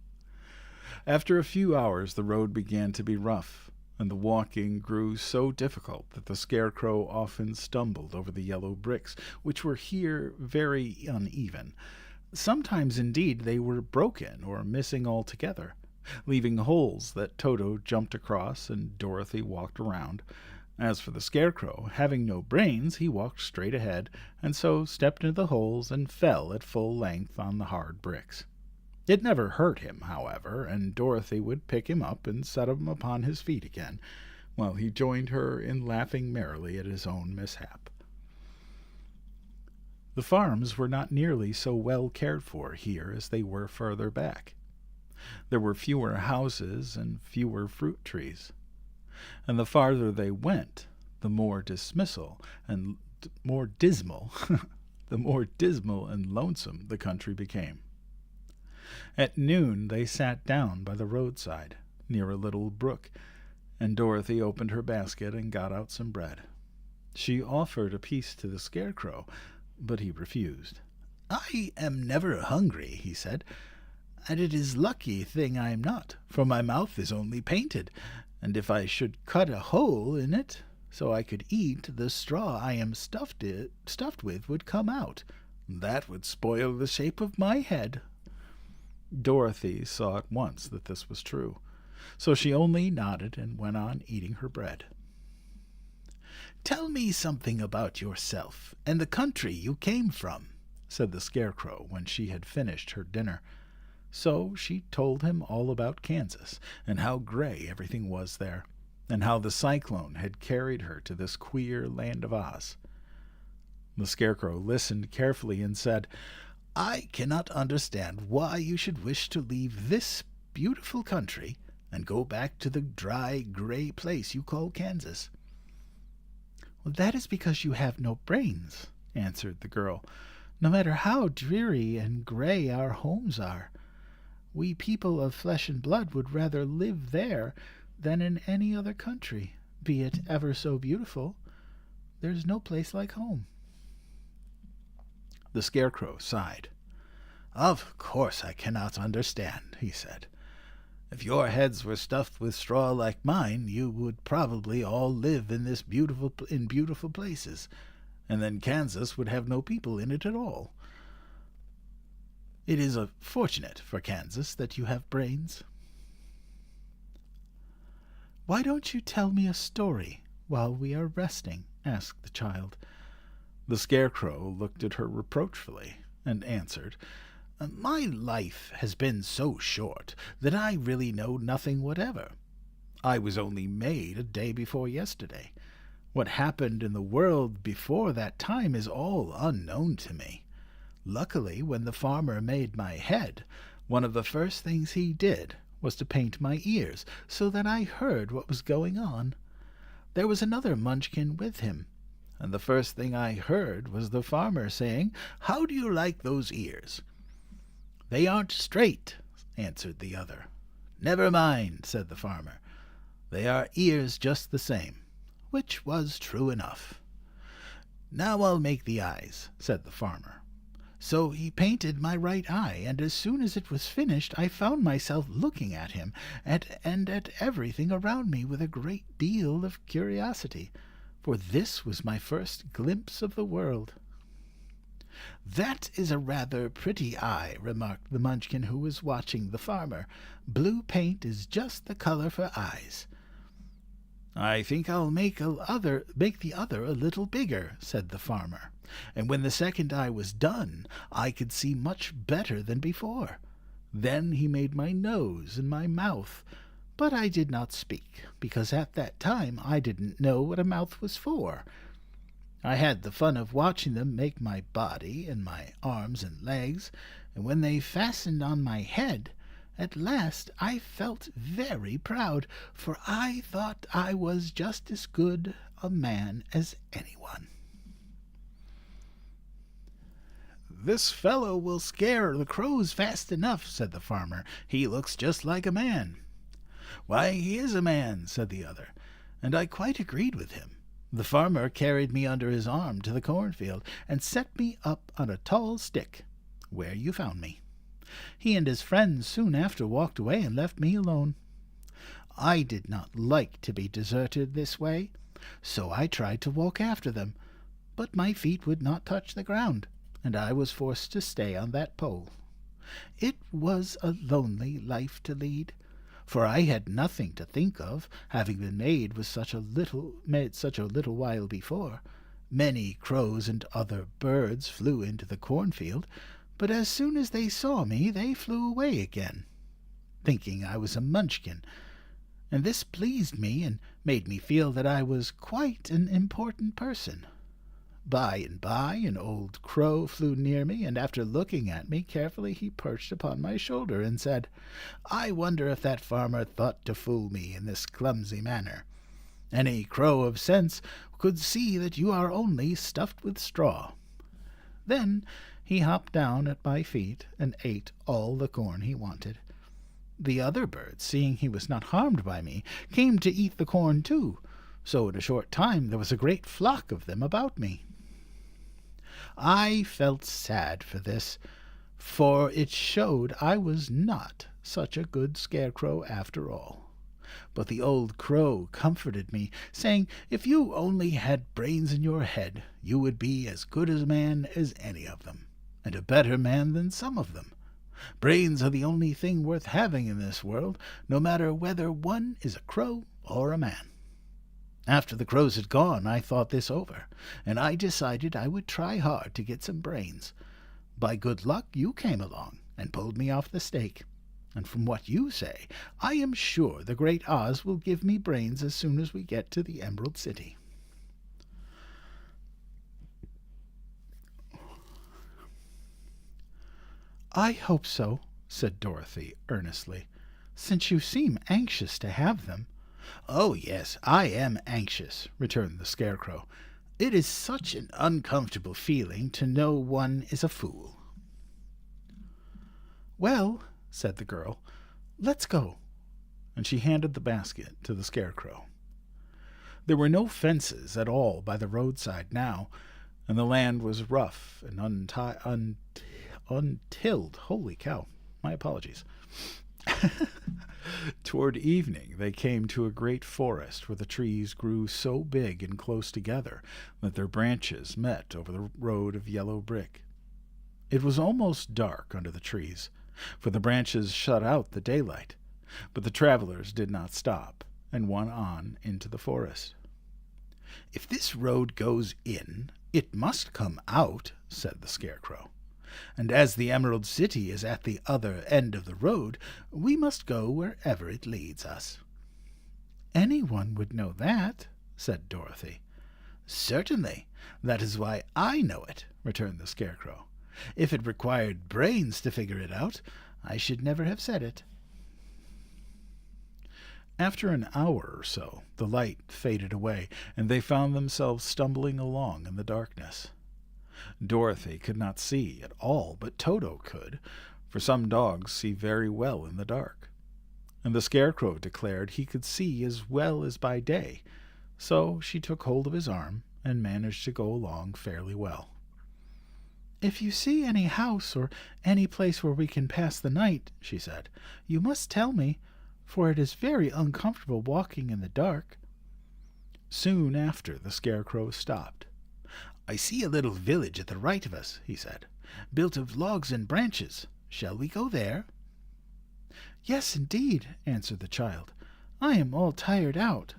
After a few hours, the road began to be rough, and the walking grew so difficult that the Scarecrow often stumbled over the yellow bricks, which were here very uneven. Sometimes, indeed, they were broken or missing altogether, leaving holes that Toto jumped across and Dorothy walked around. As for the Scarecrow, having no brains, he walked straight ahead, and so stepped into the holes and fell at full length on the hard bricks. It never hurt him, however, and Dorothy would pick him up and set him upon his feet again, while he joined her in laughing merrily at his own mishap. The farms were not nearly so well cared for here as they were further back. There were fewer houses and fewer fruit trees, and the farther they went, the more dismal and lonesome the country became. At noon they sat down by the roadside, near a little brook, and Dorothy opened her basket and got out some bread. She offered a piece to the Scarecrow, but he refused. "I am never hungry," he said, "and it is lucky thing I am not, for my mouth is only painted, and if I should cut a hole in it so I could eat, the straw I am stuffed with would come out. That would spoil the shape of my head." Dorothy saw at once that this was true, so she only nodded and went on eating her bread. "Tell me something about yourself and the country you came from," said the Scarecrow when she had finished her dinner. So she told him all about Kansas, and how gray everything was there, and how the cyclone had carried her to this queer land of Oz. The Scarecrow listened carefully and said, "I cannot understand why you should wish to leave this beautiful country and go back to the dry, gray place you call Kansas." "Well, that is because you have no brains," answered the girl. "No matter how dreary and gray our homes are, we people of flesh and blood would rather live there than in any other country, be it ever so beautiful. There's no place like home." The Scarecrow sighed. "Of course I cannot understand," he said. "If your heads were stuffed with straw like mine, you would probably all live in beautiful places, and then Kansas would have no people in it at all. It is fortunate for Kansas that you have brains." "Why don't you tell me a story while we are resting?" asked the child. The Scarecrow looked at her reproachfully and answered, "My life has been so short that I really know nothing whatever. I was only made a day before yesterday. What happened in the world before that time is all unknown to me. Luckily, when the farmer made my head, one of the first things he did was to paint my ears so that I heard what was going on. There was another Munchkin with him, and the first thing I heard was the farmer saying, 'How do you like those ears?' 'They aren't straight,' answered the other. 'Never mind,' said the farmer. 'They are ears just the same,' which was true enough. 'Now I'll make the eyes,' said the farmer. So he painted my right eye, and as soon as it was finished I found myself looking at him and at everything around me with a great deal of curiosity, for this was my first glimpse of the world." "That is a rather pretty eye," remarked the Munchkin who was watching the farmer. "Blue paint is just the color for eyes." "I think I'll make the other a little bigger," said the farmer. And when the second eye was done, I could see much better than before. Then he made my nose and my mouth, but I did not speak, because at that time I didn't know what a mouth was for. I had the fun of watching them make my body and my arms and legs, and when they fastened on my head, at last I felt very proud, for I thought I was just as good a man as anyone. "This fellow will scare the crows fast enough," said the farmer. "He looks just like a man." "Why, he is a man," said the other, and I quite agreed with him. The farmer carried me under his arm to the cornfield and set me up on a tall stick, where you found me. He and his friends soon after walked away and left me alone. I did not like to be deserted this way, so I tried to walk after them, but my feet would not touch the ground, and I was forced to stay on that pole. It was a lonely life to lead, for I had nothing to think of, having been made such a little while before. Many crows and other birds flew into the cornfield, but as soon as they saw me they flew away again, thinking I was a Munchkin, and this pleased me and made me feel that I was quite an important person. By and by an old crow flew near me, and after looking at me carefully he perched upon my shoulder and said, "I wonder if that farmer thought to fool me in this clumsy manner. Any crow of sense could see that you are only stuffed with straw." Then he hopped down at my feet and ate all the corn he wanted. The other birds, seeing he was not harmed by me, came to eat the corn too, so in a short time there was a great flock of them about me. I felt sad for this, for it showed I was not such a good scarecrow after all. But the old crow comforted me, saying if you only had brains in your head, you would be as good a man as any of them, and a better man than some of them. Brains are the only thing worth having in this world, no matter whether one is a crow or a man. After the crows had gone, I thought this over, and I decided I would try hard to get some brains. By good luck, you came along and pulled me off the stake. And from what you say, I am sure the great Oz will give me brains as soon as we get to the Emerald City. I hope so, said Dorothy earnestly, since you seem anxious to have them. Oh, yes, I am anxious, returned the Scarecrow. It is such an uncomfortable feeling to know one is a fool. Well, said the girl, let's go. And she handed the basket to the Scarecrow. There were no fences at all by the roadside now, and the land was rough and untilled. Holy cow, my apologies. Toward evening they came to a great forest where the trees grew so big and close together that their branches met over the road of yellow brick. It was almost dark under the trees, for the branches shut out the daylight, but the travelers did not stop, and went on into the forest. If this road goes in, it must come out, said the Scarecrow. And as the Emerald City is at the other end of the road, we must go wherever it leads us. Anyone would know that, said Dorothy. Certainly. That is why I know it, returned the Scarecrow. If it required brains to figure it out, I should never have said it. After an hour or so, the light faded away, and they found themselves stumbling along in the darkness. Dorothy could not see at all, but Toto could, for some dogs see very well in the dark. And the Scarecrow declared he could see as well as by day, so she took hold of his arm and managed to go along fairly well. If you see any house or any place where we can pass the night, she said, you must tell me, for it is very uncomfortable walking in the dark. Soon after, the Scarecrow stopped. I see a little village at the right of us, he said, built of logs and branches. Shall we go there? Yes, indeed, answered the child. I am all tired out.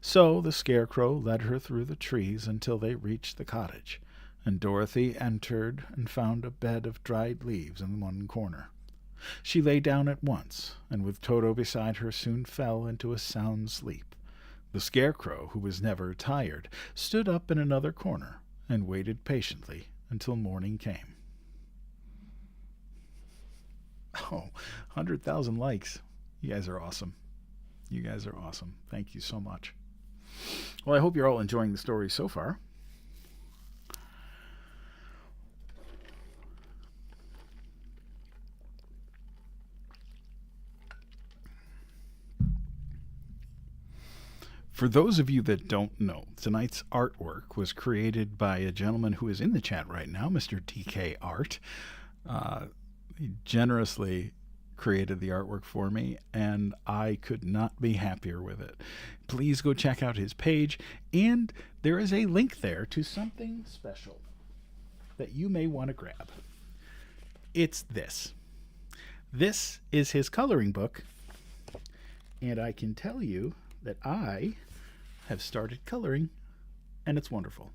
So the Scarecrow led her through the trees until they reached the cottage, and Dorothy entered and found a bed of dried leaves in one corner. She lay down at once, and with Toto beside her soon fell into a sound sleep. The Scarecrow, who was never tired, stood up in another corner and waited patiently until morning came. 100,000 likes. You guys are awesome. You guys are awesome. Thank you so much. Well, I hope you're all enjoying the story so far. For those of you that don't know, tonight's artwork was created by a gentleman who is in the chat right now, Mr. DK Art. He generously created the artwork for me, and I could not be happier with it. Please go check out his page, and there is a link there to something special that you may want to grab. It's this. This is his coloring book, and I can tell you that I have started coloring, and it's wonderful.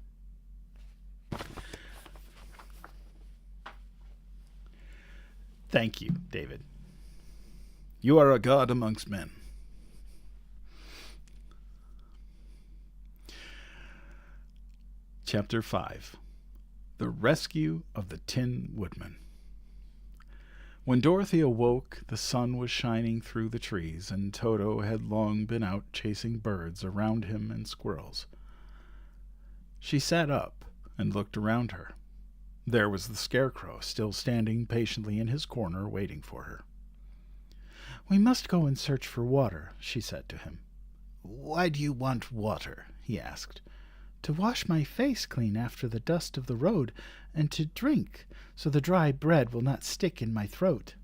Thank you, David. You are a god amongst men. Chapter 5. The Rescue of the Tin Woodman. When Dorothy awoke, the sun was shining through the trees, and Toto had long been out chasing birds around him and squirrels. She sat up and looked around her. There was the Scarecrow, still standing patiently in his corner, waiting for her. "We must go and search for water," she said to him. "Why do you want water?" he asked. to wash my face clean after the dust of the road, and to drink, so the dry bread will not stick in my throat."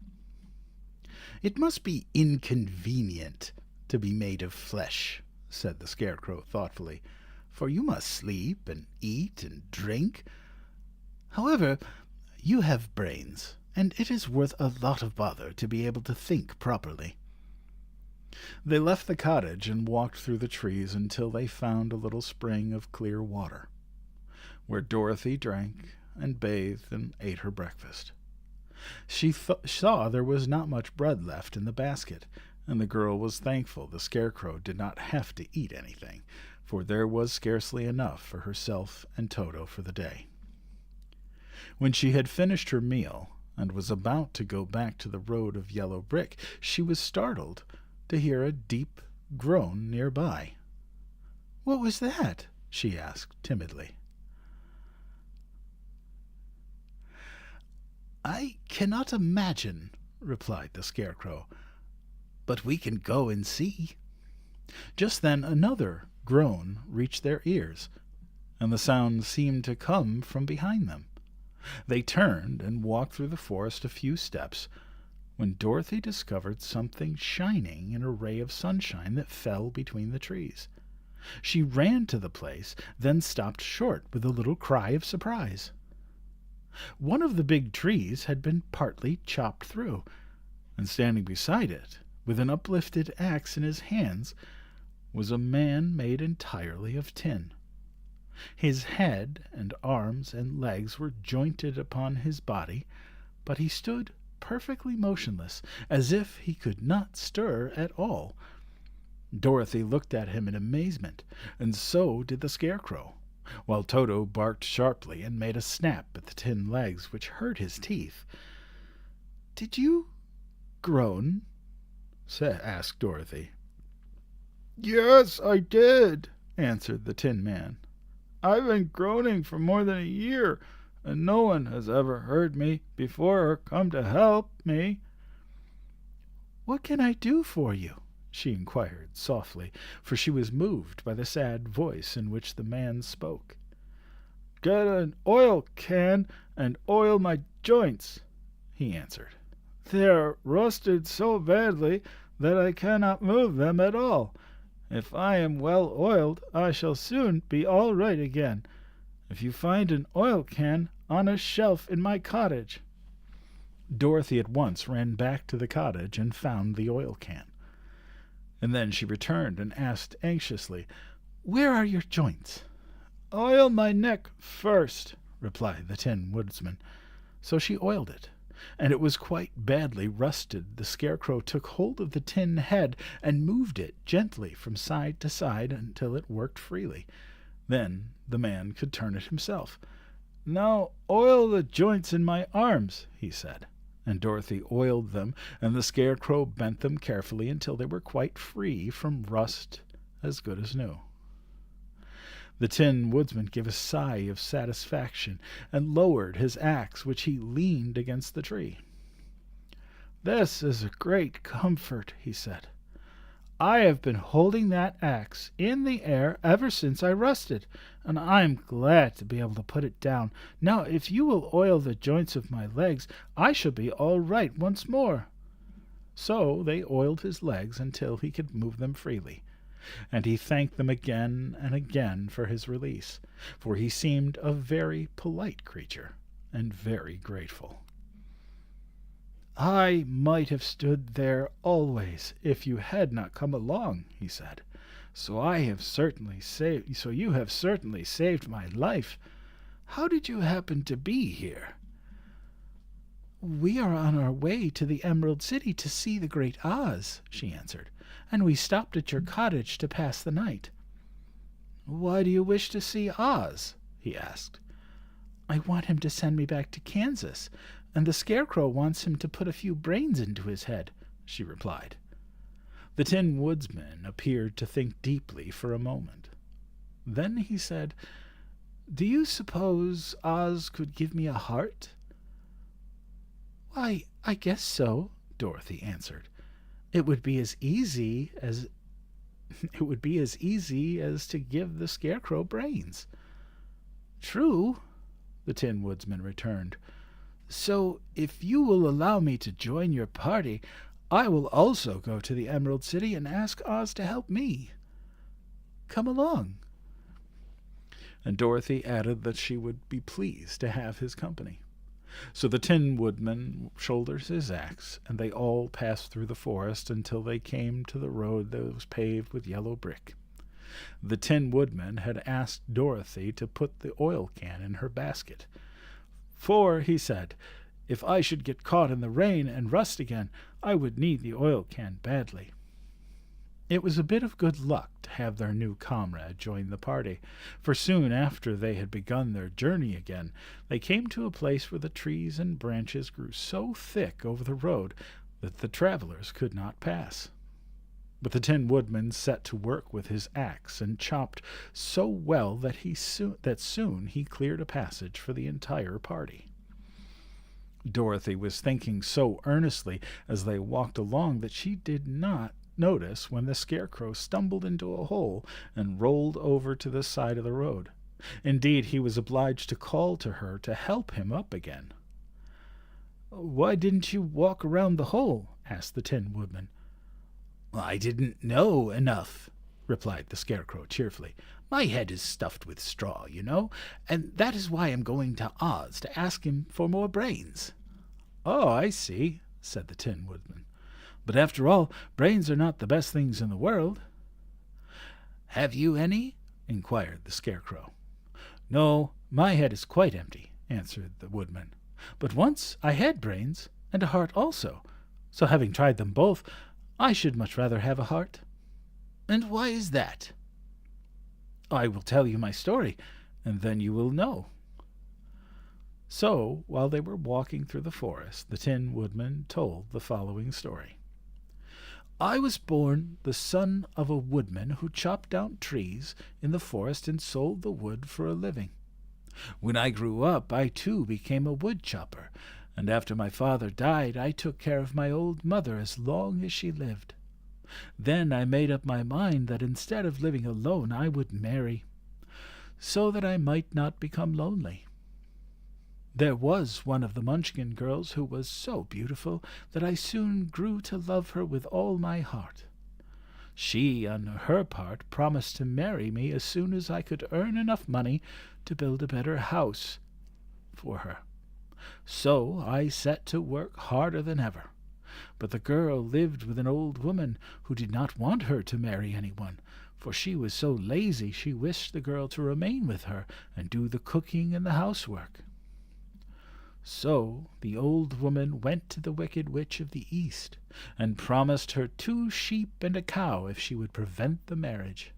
"It must be inconvenient to be made of flesh," said the Scarecrow thoughtfully, "for you must sleep and eat and drink. However, you have brains, and it is worth a lot of bother to be able to think properly." They left the cottage and walked through the trees until they found a little spring of clear water, where Dorothy drank and bathed and ate her breakfast. She saw there was not much bread left in the basket, and the girl was thankful the Scarecrow did not have to eat anything, for there was scarcely enough for herself and Toto for the day. When she had finished her meal and was about to go back to the road of yellow brick, she was startled to hear a deep groan nearby. "What was that?" she asked timidly. "I cannot imagine," replied the Scarecrow, "but we can go and see." Just then another groan reached their ears, and the sound seemed to come from behind them. They turned and walked through the forest a few steps, when Dorothy discovered something shining in a ray of sunshine that fell between the trees. She ran to the place, then stopped short with a little cry of surprise. One of the big trees had been partly chopped through, and standing beside it, with an uplifted axe in his hands, was a man made entirely of tin. His head and arms and legs were jointed upon his body, but he stood perfectly motionless, as if he could not stir at all. Dorothy looked at him in amazement, and so did the Scarecrow, while Toto barked sharply and made a snap at the tin legs which hurt his teeth. "Did you groan?" asked Dorothy. "Yes, I did," answered the Tin Man. "I've been groaning for more than a year, and no one has ever heard me before or come to help me." "What can I do for you?" she inquired softly, for she was moved by the sad voice in which the man spoke. "Get an oil can and oil my joints," he answered. "They are rusted so badly that I cannot move them at all. If I am well oiled, I shall soon be all right again. If you find an oil can on a shelf in my cottage." Dorothy at once ran back to the cottage and found the oil can. And then she returned and asked anxiously, "Where are your joints?" "Oil my neck first," replied the Tin Woodman. So she oiled it, and it was quite badly rusted. The Scarecrow took hold of the tin head and moved it gently from side to side until it worked freely. Then the man could turn it himself. "Now oil the joints in my arms," he said, and Dorothy oiled them, and the Scarecrow bent them carefully until they were quite free from rust, as good as new. The Tin Woodman gave a sigh of satisfaction and lowered his axe, which he leaned against the tree. "This is a great comfort," he said. "I have been holding that axe in the air ever since I rusted, and I am glad to be able to put it down. Now, if you will oil the joints of my legs, I shall be all right once more." So they oiled his legs until he could move them freely, and he thanked them again and again for his release, for he seemed a very polite creature and very grateful. "I might have stood there always if you had not come along," he said. So you have certainly saved my life. How did you happen to be here?" "We are on our way to the Emerald City to see the Great Oz," she answered, "and we stopped at your cottage to pass the night." "Why do you wish to see Oz?" he asked. "I want him to send me back to Kansas, and the Scarecrow wants him to put a few brains into his head," she replied. The Tin Woodman appeared to think deeply for a moment. Then he said, "Do you suppose Oz could give me a heart?" "Why, I guess so," Dorothy answered. "It would be as easy as It would be as easy as to give the Scarecrow brains. True, the Tin Woodsman returned. So, if you will allow me to join your party, I will also go to the Emerald City and ask Oz to help me. Come along. And Dorothy added that she would be pleased to have his company. So the Tin Woodman shoulders his axe, and they all passed through the forest until they came to the road that was paved with yellow brick. The Tin Woodman had asked Dorothy to put the oil can in her basket. For, he said, if I should get caught in the rain and rust again, I would need the oil can badly. It was a bit of good luck to have their new comrade join the party, for soon after they had begun their journey again, they came to a place where the trees and branches grew so thick over the road that the travelers could not pass. But the Tin Woodman set to work with his axe and chopped so well that soon he cleared a passage for the entire party. Dorothy was thinking so earnestly as they walked along that she did not notice when the Scarecrow stumbled into a hole and rolled over to the side of the road. Indeed, he was obliged to call to her to help him up again. "Why didn't you walk around the hole?" asked the Tin Woodman. "I didn't know enough," replied the Scarecrow cheerfully. "My head is stuffed with straw, you know, and that is why I'm going to Oz to ask him for more brains." "Oh, I see," said the Tin Woodman. "But after all, brains are not the best things in the world." "Have you any?" inquired the Scarecrow. "No, my head is quite empty," answered the Woodman. "But once I had brains, and a heart also, so having tried them both, I should much rather have a heart." "And why is that?" "I will tell you my story, and then you will know." So, while they were walking through the forest, the Tin Woodman told the following story. "I was born the son of a woodman who chopped down trees in the forest and sold the wood for a living. When I grew up, I too became a wood chopper, and after my father died, I took care of my old mother as long as she lived. Then I made up my mind that instead of living alone, I would marry, so that I might not become lonely. There was one of the Munchkin girls who was so beautiful that I soon grew to love her with all my heart. She, on her part, promised to marry me as soon as I could earn enough money to build a better house for her. So I set to work harder than ever. But the girl lived with an old woman who did not want her to marry anyone, for she was so lazy she wished the girl to remain with her and do the cooking and the housework. So the old woman went to the Wicked Witch of the East, and promised her 2 sheep and a cow if she would prevent the marriage.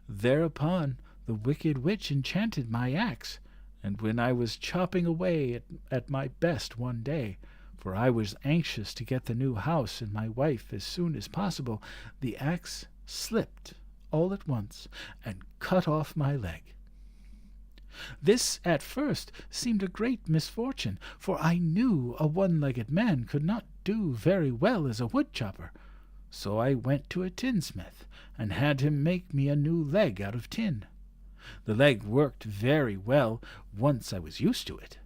Thereupon the Wicked Witch enchanted my axe, and when I was chopping away at my best one day, for I was anxious to get the new house and my wife as soon as possible, the axe slipped all at once and cut off my leg. This at first seemed a great misfortune, for I knew a one-legged man could not do very well as a wood-chopper. So I went to a tinsmith and had him make me a new leg out of tin. The leg worked very well once I was used to it.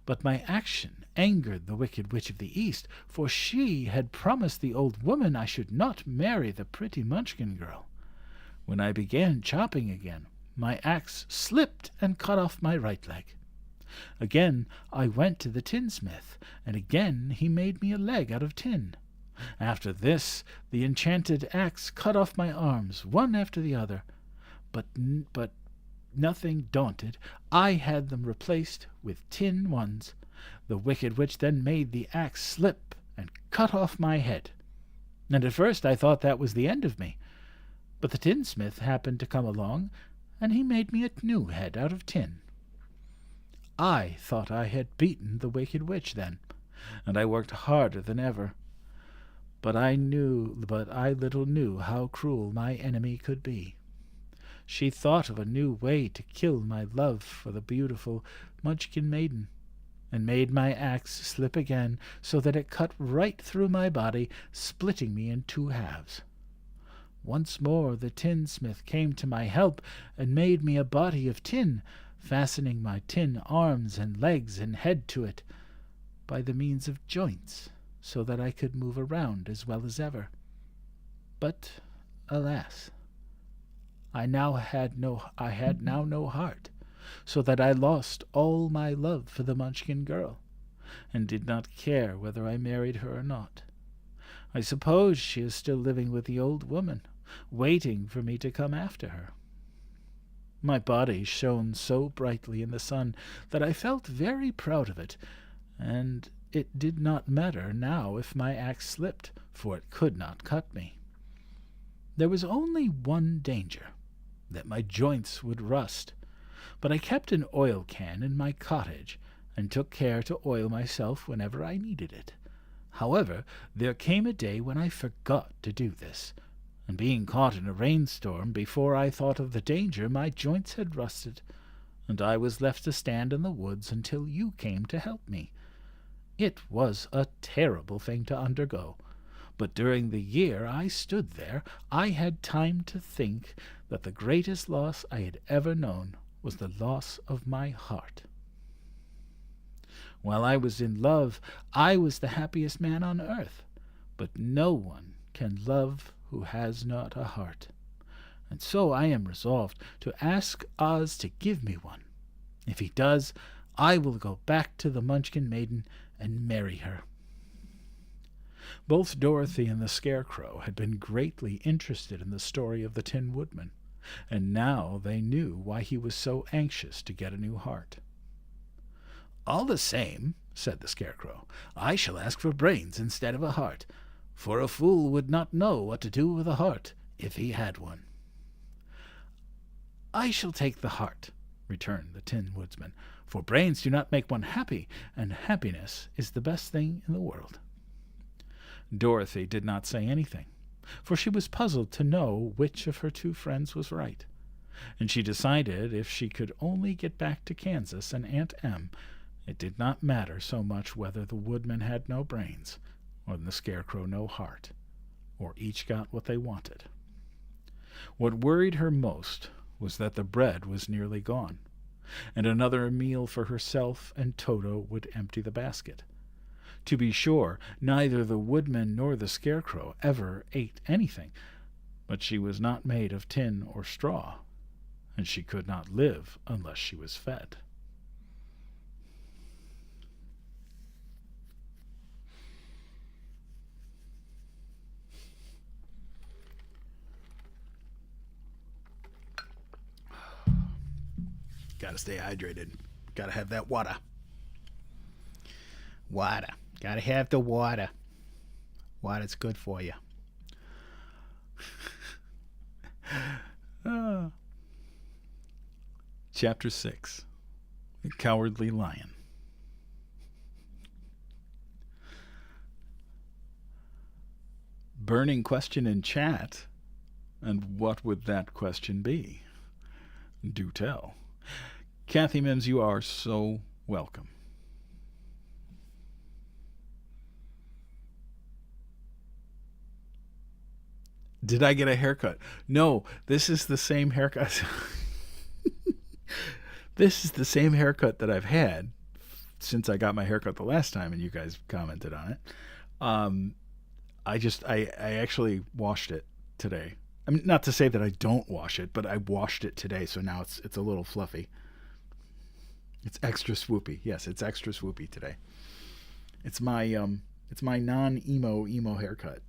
But my action angered the Wicked Witch of the East, for she had promised the old woman I should not marry the pretty Munchkin girl. When I began chopping again, my axe slipped and cut off my right leg. Again I went to the tinsmith, and again he made me a leg out of tin. After this the enchanted axe cut off my arms, one after the other, but nothing daunted, I had them replaced with tin ones. The Wicked Witch then made the axe slip and cut off my head, and at first I thought that was the end of me. But the tinsmith happened to come along, and he made me a new head out of tin. I thought I had beaten the Wicked Witch then, and I worked harder than ever. But I little knew how cruel my enemy could be. She thought of a new way to kill my love for the beautiful Munchkin maiden, and made my axe slip again, so that it cut right through my body, splitting me in 2 halves. Once more the tinsmith came to my help, and made me a body of tin, fastening my tin arms and legs and head to it, by the means of joints, so that I could move around as well as ever. But, alas, I had now no heart, so that I lost all my love for the Munchkin girl, and did not care whether I married her or not. I suppose she is still living with the old woman, waiting for me to come after her. My body shone so brightly in the sun that I felt very proud of it, and it did not matter now if my axe slipped, for it could not cut me. There was only one danger, that my joints would rust, but I kept an oil can in my cottage, and took care to oil myself whenever I needed it. However, there came a day when I forgot to do this, and being caught in a rainstorm before I thought of the danger, my joints had rusted, and I was left to stand in the woods until you came to help me. It was a terrible thing to undergo, but during the year I stood there, I had time to think that the greatest loss I had ever known was the loss of my heart. While I was in love, I was the happiest man on earth, but no one can love who has not a heart, and so I am resolved to ask Oz to give me one. If he does, I will go back to the Munchkin maiden and marry her. Both Dorothy and the Scarecrow had been greatly interested in the story of the Tin Woodman, and now they knew why he was so anxious to get a new heart. "All the same," said the Scarecrow, "I shall ask for brains instead of a heart, for a fool would not know what to do with a heart if he had one." "I shall take the heart," returned the Tin Woodman, "for brains do not make one happy, and happiness is the best thing in the world." Dorothy did not say anything, for she was puzzled to know which of her two friends was right, and she decided if she could only get back to Kansas and Aunt Em, it did not matter so much whether the Woodman had no brains, or the Scarecrow no heart, or each got what they wanted. What worried her most was that the bread was nearly gone, and another meal for herself and Toto would empty the basket. To be sure, neither the Woodman nor the Scarecrow ever ate anything, but she was not made of tin or straw, and she could not live unless she was fed. Gotta stay hydrated. Gotta have that water. Water. Gotta have the water. Water's good for you. Chapter 6. The Cowardly Lion. Burning question in chat. And what would that question be? Do tell. Kathy Mims, you are so welcome. Did I get a haircut? No, this is the same haircut. This is the same haircut that I've had since I got my haircut the last time, and you guys commented on it. I actually washed it today. I mean, not to say that I don't wash it, but I washed it today, so now it's a little fluffy. It's extra swoopy. Yes, it's extra swoopy today. It's my non-emo haircut.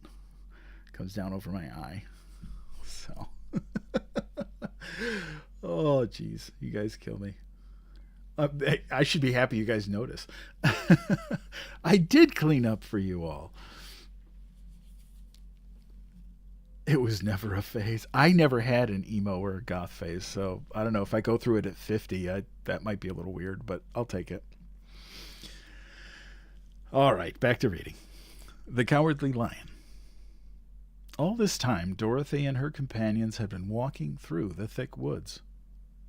Comes down over my eye. So oh geez, you guys kill me. I should be happy you guys notice. I did clean up for you all. It was never a phase. I never had an emo or a goth phase, so I don't know if I go through it at 50, that might be a little weird, but I'll take it. All right, back to reading. The Cowardly Lion. All this time, Dorothy and her companions had been walking through the thick woods.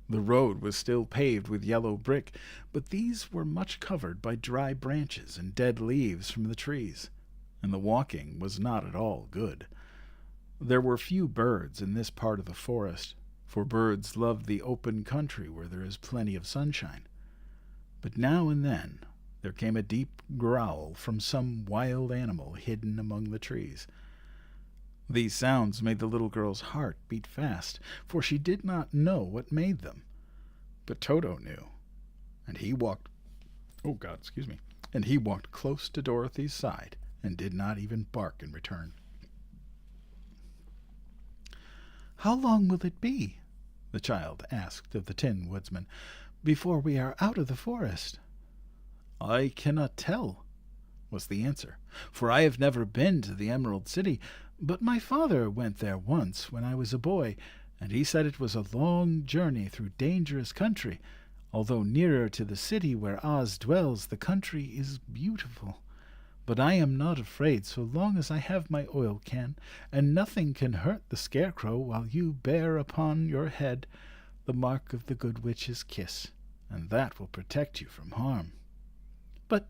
The road was still paved with yellow brick, but these were much covered by dry branches and dead leaves from the trees, and the walking was not at all good. There were few birds in this part of the forest, for birds love the open country where there is plenty of sunshine. But now and then there came a deep growl from some wild animal hidden among the trees. These sounds made the little girl's heart beat fast, for she did not know what made them. But Toto knew, and he walked and he walked close to Dorothy's side and did not even bark in return. "How long will it be," the child asked of the Tin Woodman, "before we are out of the forest?" "I cannot tell," was the answer, "for I have never been to the Emerald City, but my father went there once when I was a boy, and he said it was a long journey through dangerous country. Although nearer to the city where Oz dwells, the country is beautiful. But I am not afraid so long as I have my oil can, and nothing can hurt the Scarecrow while you bear upon your head the mark of the Good Witch's kiss, and that will protect you from harm." "But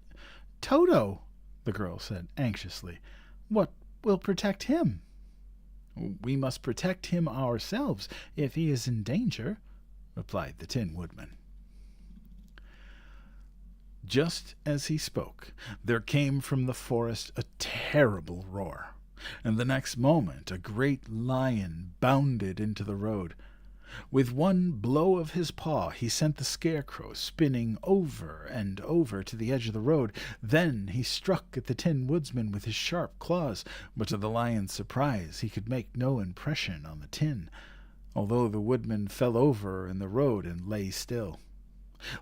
Toto," the girl said anxiously, "what will protect him?" "We must protect him ourselves if he is in danger," replied the Tin Woodman. Just as he spoke, there came from the forest a terrible roar, and the next moment a great lion bounded into the road. With one blow of his paw he sent the Scarecrow spinning over and over to the edge of the road. Then he struck at the Tin Woodman with his sharp claws, but to the lion's surprise he could make no impression on the tin, although the woodman fell over in the road and lay still.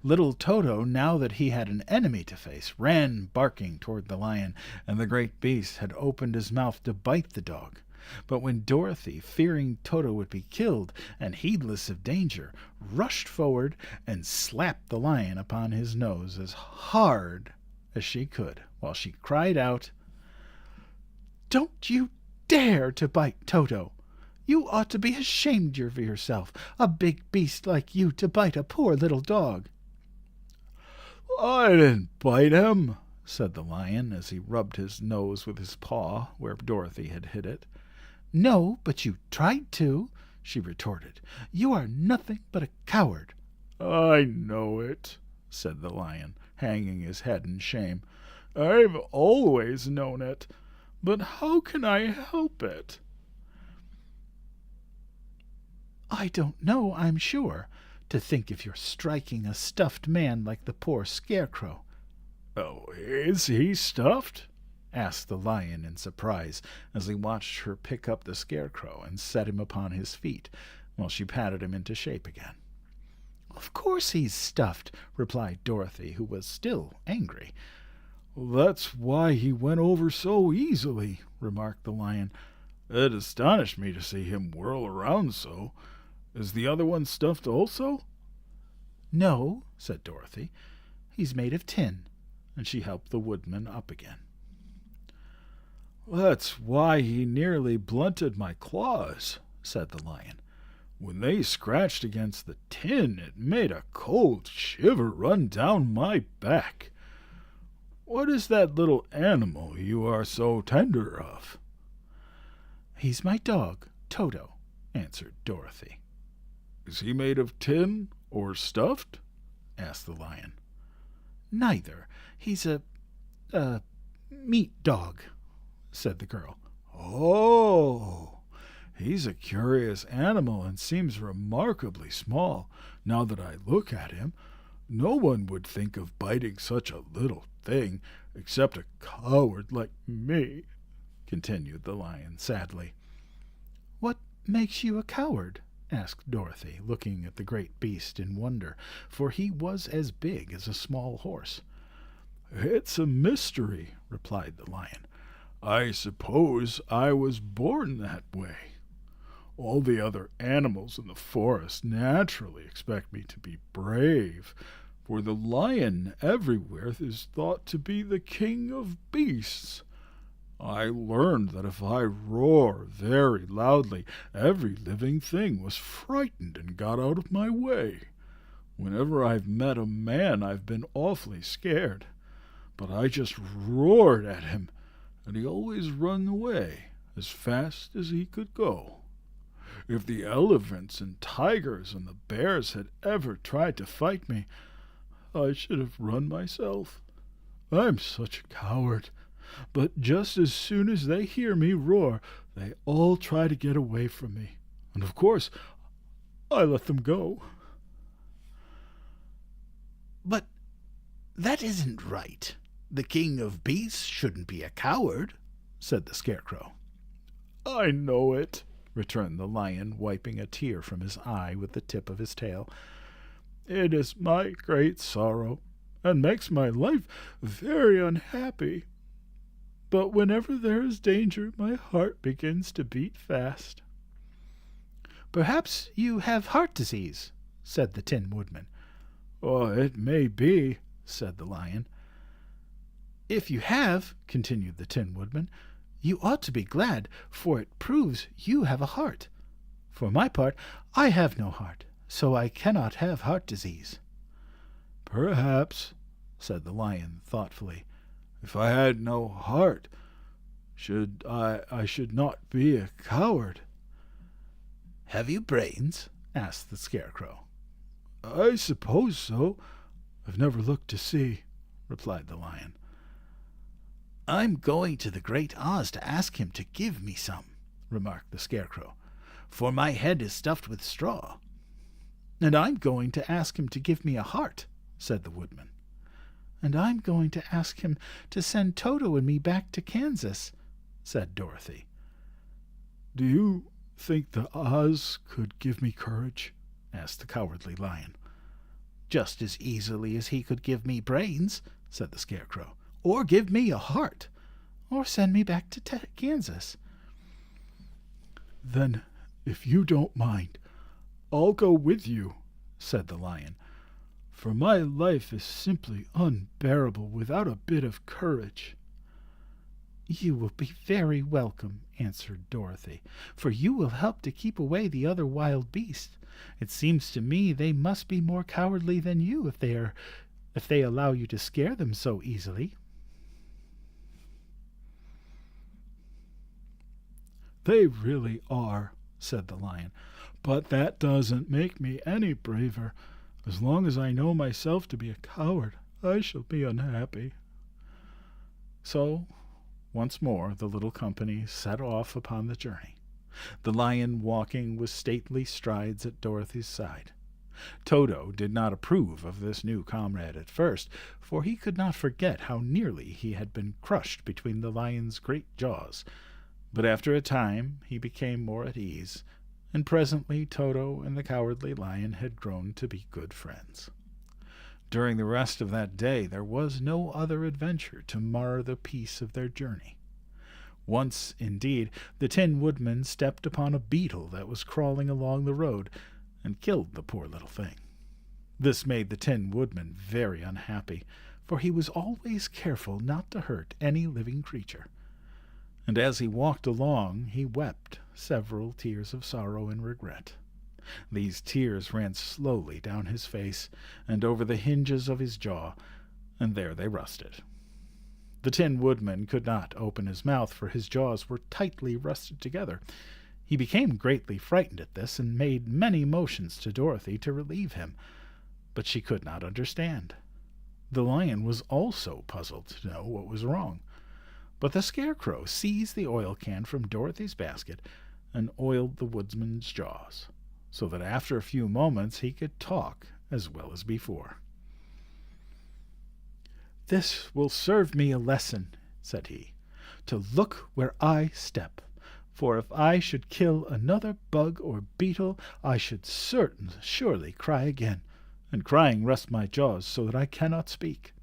Little Toto, now that he had an enemy to face, ran barking toward the lion, and the great beast had opened his mouth to bite the dog. But when Dorothy, fearing Toto would be killed, and heedless of danger, rushed forward and slapped the lion upon his nose as hard as she could, while she cried out, "Don't you dare to bite Toto! You ought to be ashamed of yourself, a big beast like you to bite a poor little dog." "I didn't bite him," said the lion, as he rubbed his nose with his paw where Dorothy had hit it. "No, but you tried to," she retorted. "You are nothing but a coward." "I know it," said the lion, hanging his head in shame. "I've always known it, but how can I help it?" "I don't know, I'm sure. To think of your striking a stuffed man like the poor Scarecrow." "Oh, is he stuffed?" asked the lion in surprise, as he watched her pick up the Scarecrow and set him upon his feet, while she patted him into shape again. "Of course he's stuffed," replied Dorothy, who was still angry. "That's why he went over so easily," remarked the lion. "It astonished me to see him whirl around so. Is the other one stuffed also?" "No," said Dorothy. "He's made of tin," and she helped the woodman up again. "That's why he nearly blunted my claws," said the lion. "When they scratched against the tin, it made a cold shiver run down my back. What is that little animal you are so tender of?" "He's my dog, Toto," answered Dorothy. "Is he made of tin or stuffed?" asked the lion. "Neither. He's a meat dog," said the girl. "Oh, he's a curious animal and seems remarkably small, now that I look at him. No one would think of biting such a little thing, except a coward like me," continued the lion sadly. "What makes you a coward?" asked Dorothy, looking at the great beast in wonder, for he was as big as a small horse. "It's a mystery," replied the lion. "I suppose I was born that way. All the other animals in the forest naturally expect me to be brave, for the lion everywhere is thought to be the king of beasts. I learned that if I roar very loudly, every living thing was frightened and got out of my way. Whenever I've met a man, I've been awfully scared, but I just roared at him, and he always run away, as fast as he could go. If the elephants and tigers and the bears had ever tried to fight me, I should have run myself. I'm such a coward. But just as soon as they hear me roar, they all try to get away from me. And of course, I let them go. But that isn't right. The king of beasts shouldn't be a coward, said the Scarecrow. I know it, returned the Lion, wiping a tear from his eye with the tip of his tail. It is my great sorrow, and makes my life very unhappy. But whenever there is danger, my heart begins to beat fast. Perhaps you have heart disease, said the Tin Woodman. Oh, it may be, said the Lion. If you have, continued the Tin Woodman, you ought to be glad, for it proves you have a heart. For my part, I have no heart, so I cannot have heart disease. Perhaps, said the Lion thoughtfully, if I had no heart, I should not be a coward. Have you brains? Asked the Scarecrow. I suppose so. I've never looked to see, replied the Lion. I'm going to the Great Oz to ask him to give me some, remarked the Scarecrow, for my head is stuffed with straw. And I'm going to ask him to give me a heart, said the Woodman. And I'm going to ask him to send Toto and me back to Kansas, said Dorothy. Do you think the Oz could give me courage? Asked the Cowardly Lion. Just as easily as he could give me brains, said the Scarecrow, or give me a heart, or send me back to Kansas. Then, if you don't mind, I'll go with you, said the Lion, for my life is simply unbearable without a bit of courage. You will be very welcome, answered Dorothy, for you will help to keep away the other wild beasts. It seems to me they must be more cowardly than you if they allow you to scare them so easily. They really are, said the Lion, but that doesn't make me any braver. As long as I know myself to be a coward, I shall be unhappy. So, once more the little company set off upon the journey, the Lion walking with stately strides at Dorothy's side. Toto did not approve of this new comrade at first, for he could not forget how nearly he had been crushed between the Lion's great jaws. But after a time he became more at ease, and presently Toto and the Cowardly Lion had grown to be good friends. During the rest of that day there was no other adventure to mar the peace of their journey. Once, indeed, the Tin Woodman stepped upon a beetle that was crawling along the road, and killed the poor little thing. This made the Tin Woodman very unhappy, for he was always careful not to hurt any living creature. And as he walked along, he wept several tears of sorrow and regret. These tears ran slowly down his face and over the hinges of his jaw, and there they rusted. The Tin Woodman could not open his mouth, for his jaws were tightly rusted together. He became greatly frightened at this, and made many motions to Dorothy to relieve him, but she could not understand. The Lion was also puzzled to know what was wrong. But the Scarecrow seized the oil can from Dorothy's basket and oiled the Woodsman's jaws, so that after a few moments he could talk as well as before. "This will serve me a lesson," said he, "to look where I step. For if I should kill another bug or beetle, I should surely cry again, and crying rests my jaws so that I cannot speak."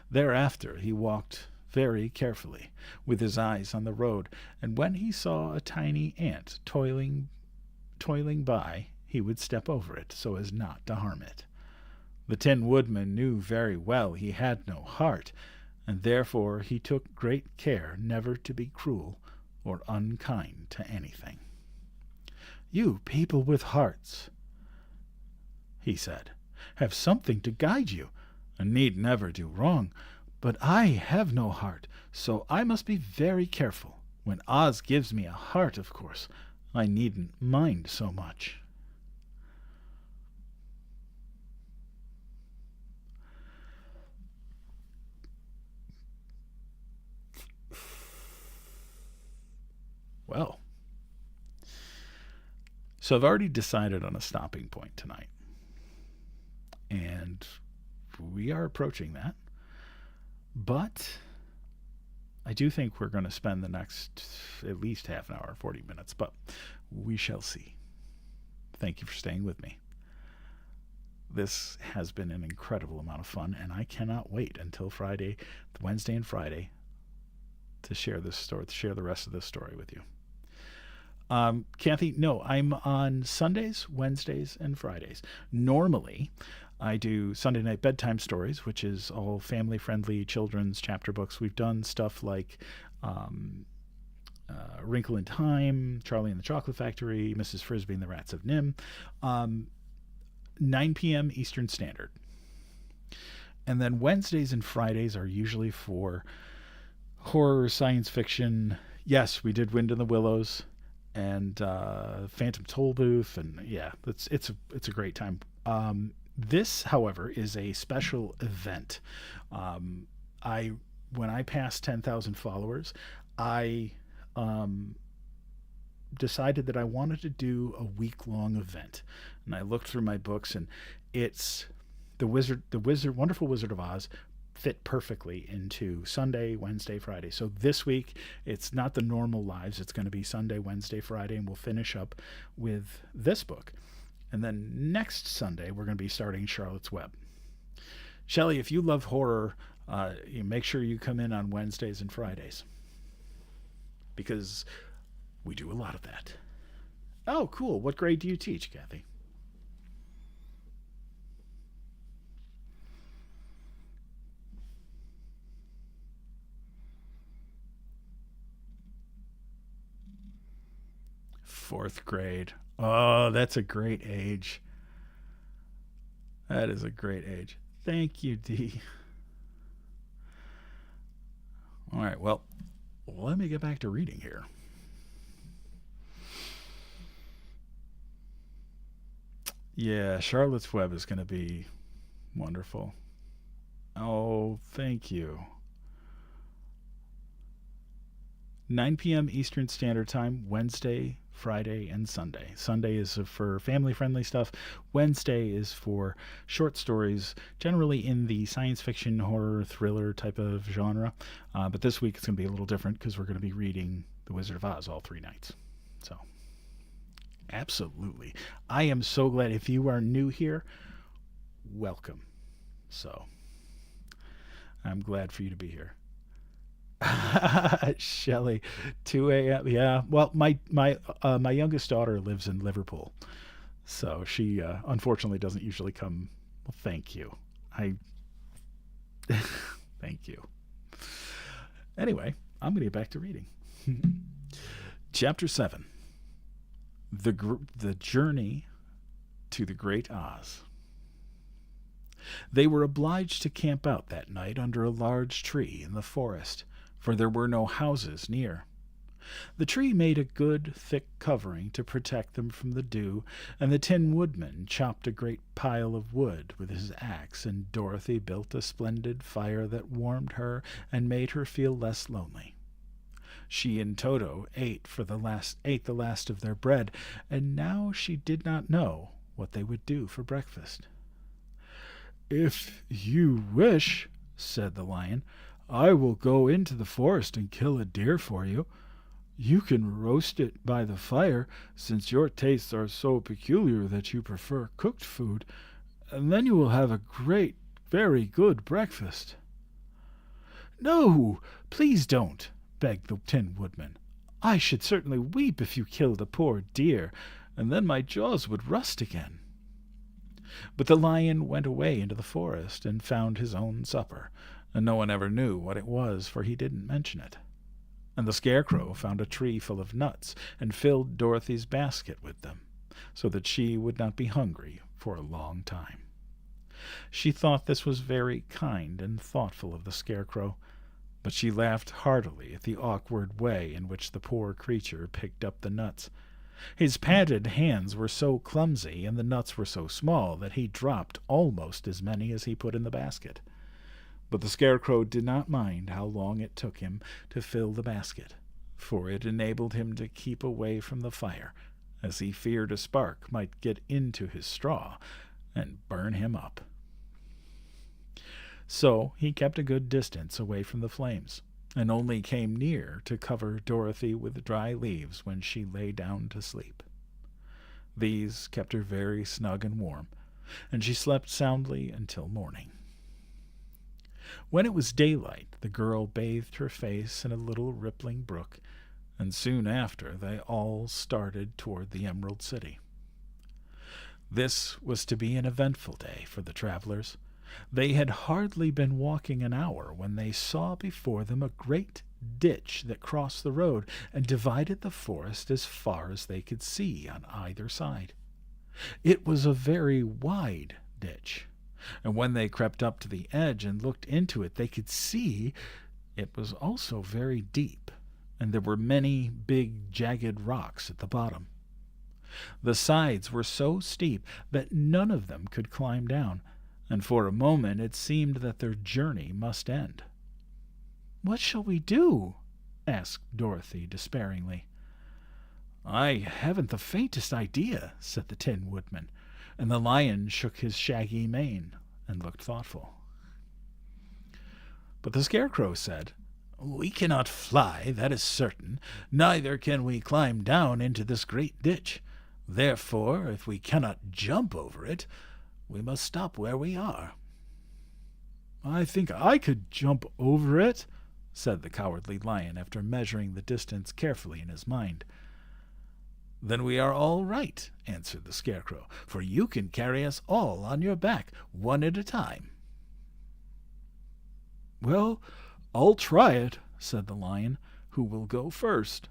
Thereafter he walked very carefully, with his eyes on the road, and when he saw a tiny ant toiling by, he would step over it so as not to harm it. The Tin Woodman knew very well he had no heart, and therefore he took great care never to be cruel or unkind to anything. "You people with hearts," he said, "have something to guide you, and need never do wrong. But I have no heart, so I must be very careful, When Oz gives me a heart, of course, I needn't mind so much. Well, so I've already decided on a stopping point tonight. And we are approaching that. But I do think we're going to spend the next at least half an hour, 40 minutes, but we shall see. Thank you for staying with me. This has been an incredible amount of fun, and I cannot wait until Friday, Wednesday and Friday, to share this story, to share the rest of this story with you. Kathy, no, I'm on Sundays, Wednesdays, and Fridays. Normally, I do Sunday night bedtime stories, which is all family-friendly children's chapter books. We've done stuff like Wrinkle in Time, Charlie and the Chocolate Factory, Mrs. Frisbee and the Rats of Nim, 9 p.m. Eastern Standard. And then Wednesdays and Fridays are usually for horror, science fiction. Yes, we did Wind in the Willows and Phantom Tollbooth, and yeah, it's a great time. This, however, is a special event. When I passed 10,000 followers, I decided that I wanted to do a week-long event, and I looked through my books, and it's the Wonderful Wizard of Oz fit perfectly into Sunday, Wednesday, Friday. So this week, it's not the normal lives. It's going to be Sunday, Wednesday, Friday, and we'll finish up with this book. And then next Sunday, we're going to be starting Charlotte's Web. Shelley, if you love horror, you make sure you come in on Wednesdays and Fridays, because we do a lot of that. Oh, cool. What grade do you teach, Kathy? Fourth grade. Oh, that's a great age. That is a great age. Thank you, Dee. All right, well, let me get back to reading here. Yeah, Charlotte's Web is going to be wonderful. Oh, thank you. 9 p.m. Eastern Standard Time, Wednesday, Friday, and Sunday. Sunday is for family-friendly stuff. Wednesday is for short stories, generally in the science fiction, horror, thriller type of genre. But this week it's going to be a little different because we're going to be reading The Wizard of Oz all 3 nights. So, absolutely. I am so glad. If you are new here, welcome. So, I'm glad for you to be here. Shelley, 2 a.m. Yeah. Well, my youngest daughter lives in Liverpool, so she unfortunately doesn't usually come. Well, thank you. Thank you. Anyway, I'm going to get back to reading. Chapter 7. The Journey to the Great Oz. They were obliged to camp out that night under a large tree in the forest, for there were no houses near. The tree made a good, thick covering to protect them from the dew, and the Tin Woodman chopped a great pile of wood with his axe, and Dorothy built a splendid fire that warmed her and made her feel less lonely. She and Toto ate the last of their bread, and now she did not know what they would do for breakfast. "If you wish," said the lion, "I will go into the forest and kill a deer for you. You can roast it by the fire, since your tastes are so peculiar that you prefer cooked food, and then you will have a very good breakfast." "No, please don't," begged the Tin Woodman. "I should certainly weep if you killed a poor deer, and then my jaws would rust again." But the lion went away into the forest and found his own supper, and no one ever knew what it was, for he didn't mention it. And the Scarecrow found a tree full of nuts and filled Dorothy's basket with them, so that she would not be hungry for a long time. She thought this was very kind and thoughtful of the Scarecrow, but she laughed heartily at the awkward way in which the poor creature picked up the nuts. His padded hands were so clumsy and the nuts were so small that he dropped almost as many as he put in the basket. But the Scarecrow did not mind how long it took him to fill the basket, for it enabled him to keep away from the fire, as he feared a spark might get into his straw and burn him up. So he kept a good distance away from the flames, and only came near to cover Dorothy with dry leaves when she lay down to sleep. These kept her very snug and warm, and she slept soundly until morning. When it was daylight, the girl bathed her face in a little rippling brook, and soon after they all started toward the Emerald City. This was to be an eventful day for the travelers. They had hardly been walking an hour when they saw before them a great ditch that crossed the road and divided the forest as far as they could see on either side. It was a very wide ditch, and when they crept up to the edge and looked into it, they could see it was also very deep, and there were many big jagged rocks at the bottom. The sides were so steep that none of them could climb down, and for a moment it seemed that their journey must end. "What shall we do?" asked Dorothy despairingly. "I haven't the faintest idea," said the Tin Woodman, and the Lion shook his shaggy mane and looked thoughtful. But the Scarecrow said, "We cannot fly, that is certain, neither can we climb down into this great ditch. Therefore, if we cannot jump over it, we must stop where we are." "I think I could jump over it," said the Cowardly Lion after measuring the distance carefully in his mind. "Then we are all right," answered the Scarecrow, "for you can carry us all on your back, one at a time." "Well, I'll try it," said the Lion. "Who will go first?"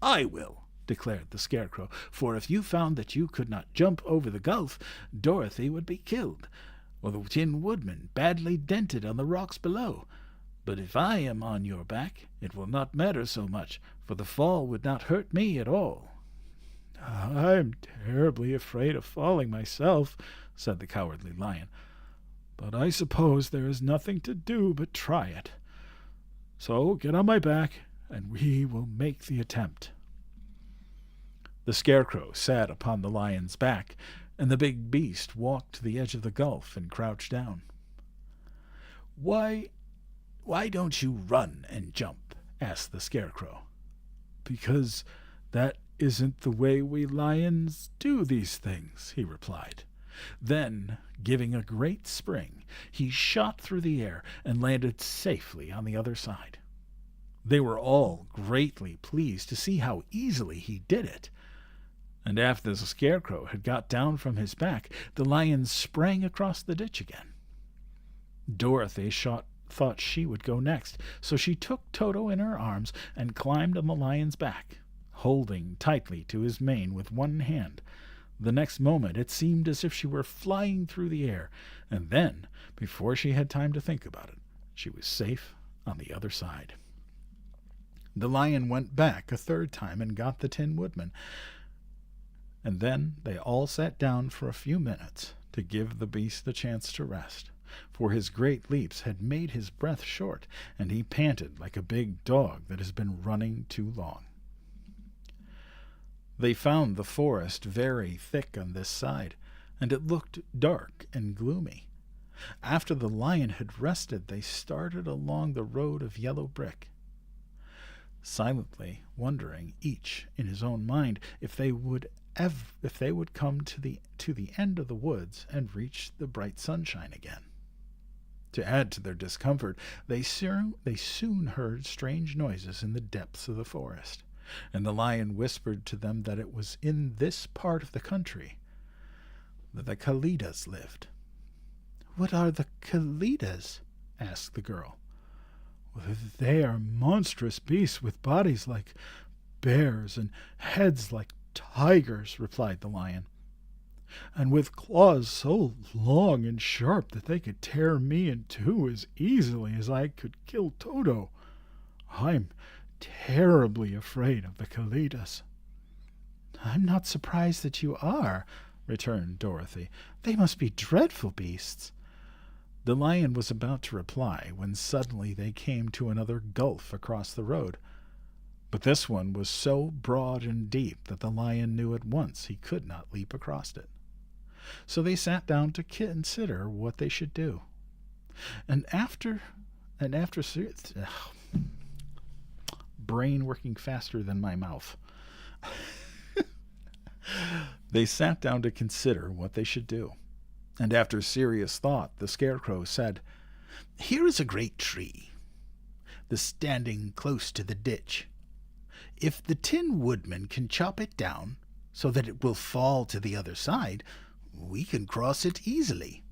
"I will," declared the Scarecrow, "for if you found that you could not jump over the gulf, Dorothy would be killed, or the Tin Woodman badly dented on the rocks below. But if I am on your back, it will not matter so much, for the fall would not hurt me at all." "I'm terribly afraid of falling myself," said the Cowardly Lion, "but I suppose there is nothing to do but try it. So get on my back, and we will make the attempt." The Scarecrow sat upon the Lion's back, and the big beast walked to the edge of the gulf and crouched down. Why don't you run and jump?" asked the Scarecrow. "Because that isn't the way we lions do these things," he replied. Then, giving a great spring, he shot through the air and landed safely on the other side. They were all greatly pleased to see how easily he did it. And after the Scarecrow had got down from his back, the Lion sprang across the ditch again. Dorothy thought she would go next, so she took Toto in her arms and climbed on the Lion's back, holding tightly to his mane with one hand. The next moment it seemed as if she were flying through the air, and then, before she had time to think about it, she was safe on the other side. The Lion went back a third time and got the Tin Woodman, and then they all sat down for a few minutes to give the beast the chance to rest, for his great leaps had made his breath short, and he panted like a big dog that has been running too long. They found the forest very thick on this side, and it looked dark and gloomy. After the Lion had rested, they started along the road of yellow brick, silently wondering, each in his own mind, if they would come to the end of the woods and reach the bright sunshine again. To add to their discomfort, they soon heard strange noises in the depths of the forest, and the Lion whispered to them that it was in this part of the country that the Kalidas lived. "What are the Kalidas?" asked the girl. "They are monstrous beasts with bodies like bears and heads like tigers," replied the Lion. and with claws so long and sharp that they could tear me in two as easily as I could kill Toto. I'm terribly afraid of the Kalidas." "I'm not surprised that you are," returned Dorothy. "They must be dreadful beasts." The lion was about to reply when suddenly they came to another gulf across the road. But this one was so broad and deep that the lion knew at once he could not leap across it. So they sat down to consider what they should do. And after brain working faster than my mouth. They sat down to consider what they should do. And after serious thought, the Scarecrow said, "Here is a great tree, standing close to the ditch. If the Tin Woodman can chop it down so that it will fall to the other side, we can cross it easily."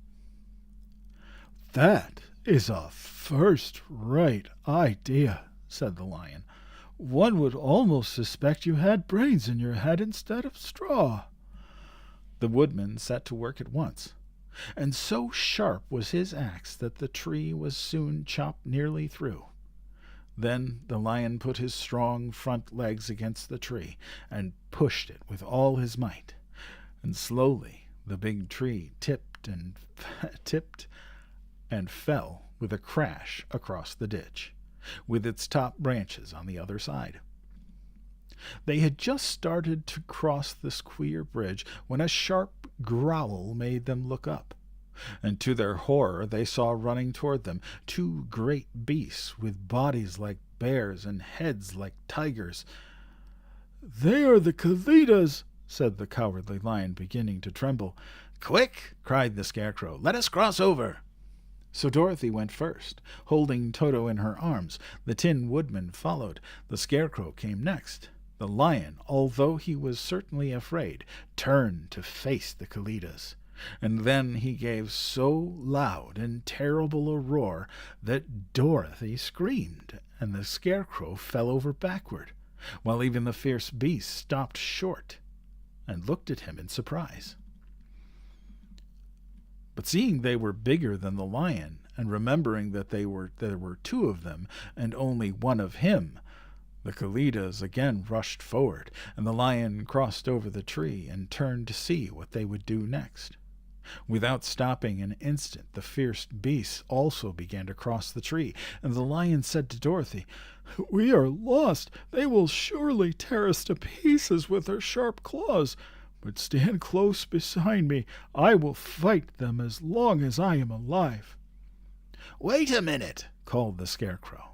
"That is a first-rate idea," said the lion. "One would almost suspect you had brains in your head instead of straw." The woodman set to work at once, and so sharp was his axe that the tree was soon chopped nearly through. Then the lion put his strong front legs against the tree and pushed it with all his might, and slowly the big tree tipped and fell with a crash across the ditch, with its top branches on the other side. They had just started to cross this queer bridge when a sharp growl made them look up, and to their horror they saw running toward them two great beasts with bodies like bears and heads like tigers. "They are the Kalidas," said the Cowardly Lion, beginning to tremble. "Quick!" cried the Scarecrow. "Let us cross over." So Dorothy went first, holding Toto in her arms. The Tin Woodman followed. The Scarecrow came next. The lion, although he was certainly afraid, turned to face the Kalidas. And then he gave so loud and terrible a roar that Dorothy screamed, and the Scarecrow fell over backward, while even the fierce beast stopped short and looked at him in surprise. But seeing they were bigger than the lion, and remembering that there were two of them and only one of him, the Kalidas again rushed forward, and the lion crossed over the tree and turned to see what they would do next. Without stopping an instant, the fierce beasts also began to cross the tree, and the lion said to Dorothy, "We are lost. They will surely tear us to pieces with their sharp claws. But stand close beside me. I will fight them as long as I am alive." "Wait a minute," called the Scarecrow.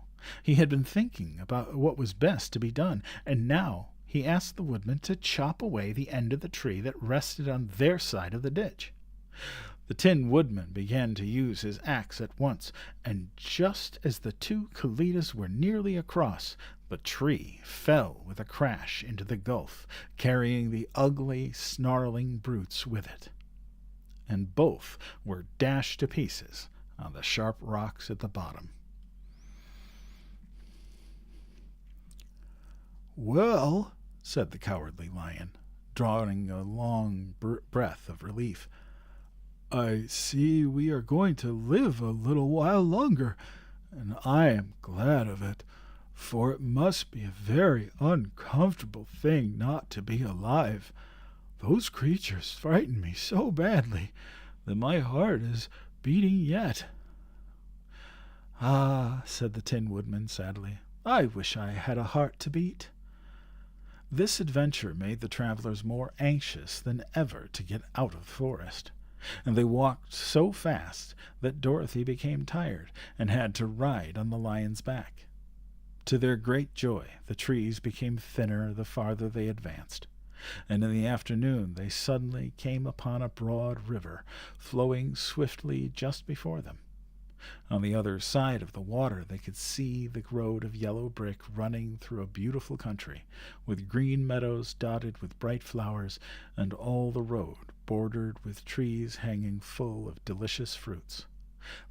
He had been thinking about what was best to be done, and now he asked the woodman to chop away the end of the tree that rested on their side of the ditch. The Tin Woodman began to use his axe at once, and just as the two Kalidas were nearly across, the tree fell with a crash into the gulf, carrying the ugly, snarling brutes with it. And both were dashed to pieces on the sharp rocks at the bottom. "Well," said the Cowardly Lion, drawing a long breath of relief, "I see we are going to live a little while longer, and I am glad of it, for it must be a very uncomfortable thing not to be alive. Those creatures frightened me so badly that my heart is beating yet." "Ah," said the Tin Woodman sadly, "I wish I had a heart to beat." This adventure made the travelers more anxious than ever to get out of the forest, and they walked so fast that Dorothy became tired and had to ride on the lion's back. To their great joy, the trees became thinner the farther they advanced, and in the afternoon they suddenly came upon a broad river flowing swiftly just before them. On the other side of the water they could see the road of yellow brick running through a beautiful country, with green meadows dotted with bright flowers, and all the road bordered with trees hanging full of delicious fruits.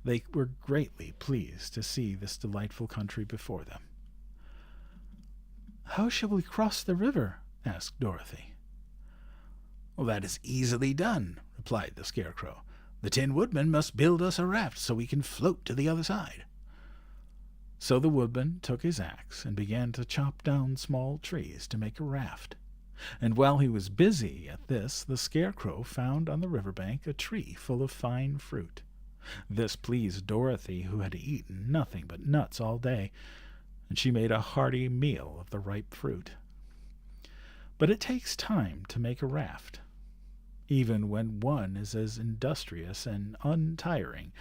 They were greatly pleased to see this delightful country before them. "How shall we cross the river?" asked Dorothy. Well, that is easily done, replied the Scarecrow. The Tin Woodman must build us a raft so we can float to the other side. So the Woodman took his axe and began to chop down small trees to make a raft. And while he was busy at this, the Scarecrow found on the riverbank a tree full of fine fruit. This pleased Dorothy, who had eaten nothing but nuts all day, and she made a hearty meal of the ripe fruit. But it takes time to make a raft, even when one is as industrious and untiring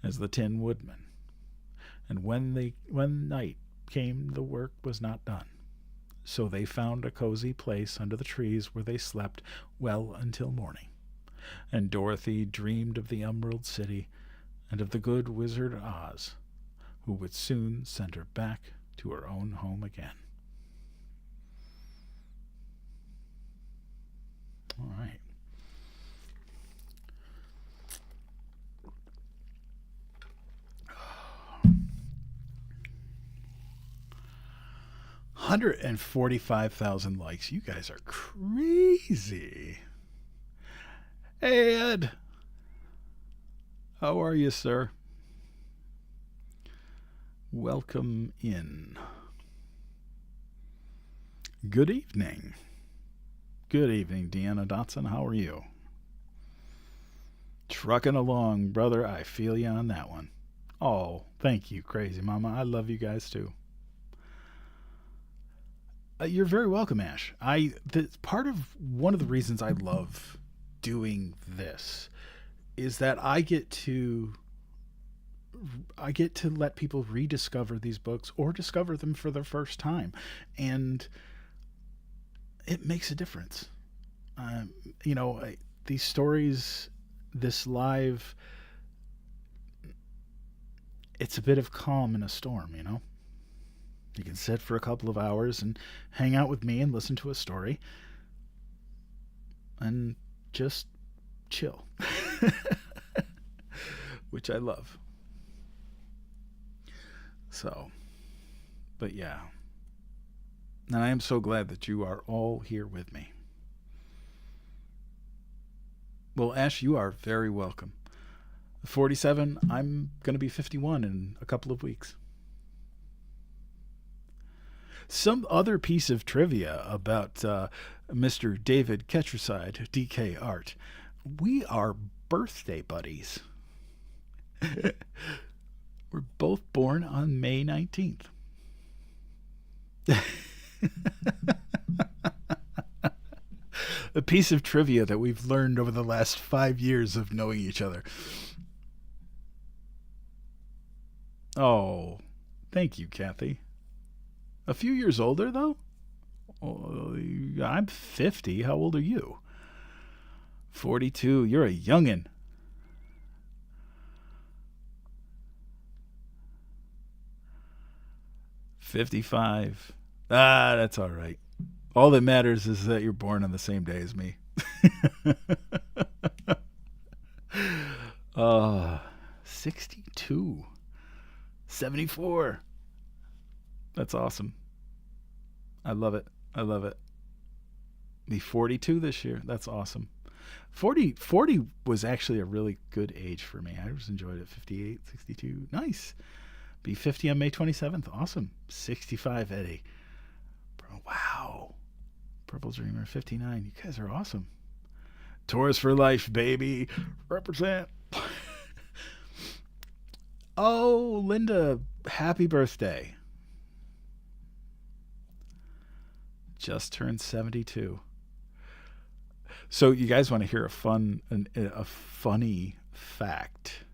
as the Tin Woodman. And when night came, the work was not done. So they found a cozy place under the trees where they slept well until morning. And Dorothy dreamed of the Emerald City and of the good Wizard Oz, who would soon send her back to her own home again. All right. $145,000 likes. You guys are crazy. Hey, Ed. How are you, sir? Welcome in. Good evening. Good evening, Deanna Dotson. How are you? Trucking along, brother. I feel you on that one. Oh, thank you, Crazy Mama. I love you guys, too. You're very welcome, Ash. Part of one of the reasons I love doing this is that I get to let people rediscover these books or discover them for the first time, and it makes a difference. These stories, this live, it's a bit of calm in a storm, you know? You can sit for a couple of hours and hang out with me and listen to a story and just chill, which I love. So, but yeah. And I am so glad that you are all here with me. Well, Ash, you are very welcome. 47, I'm going to be 51 in a couple of weeks. Some other piece of trivia about Mr. David Ketcherside, DK Art. We are birthday buddies. We're both born on May 19th. A piece of trivia that we've learned over the last 5 years of knowing each other. Oh, thank you, Kathy. A few years older, though? Oh, I'm 50. How old are you? 42. You're a youngin'. $55. That's all right. All that matters is that you're born on the same day as me. 62. 74. That's awesome. I love it. I love it. Be 42 this year. That's awesome. 40 was actually a really good age for me. I just enjoyed it. 58, 62. Nice. Be 50 on May 27th. Awesome. 65, Eddie. Bro, wow. Purple Dreamer, 59. You guys are awesome. Taurus for life, baby. Represent. Oh, Linda, happy birthday. Just turned 72. So you guys want to hear a funny fact?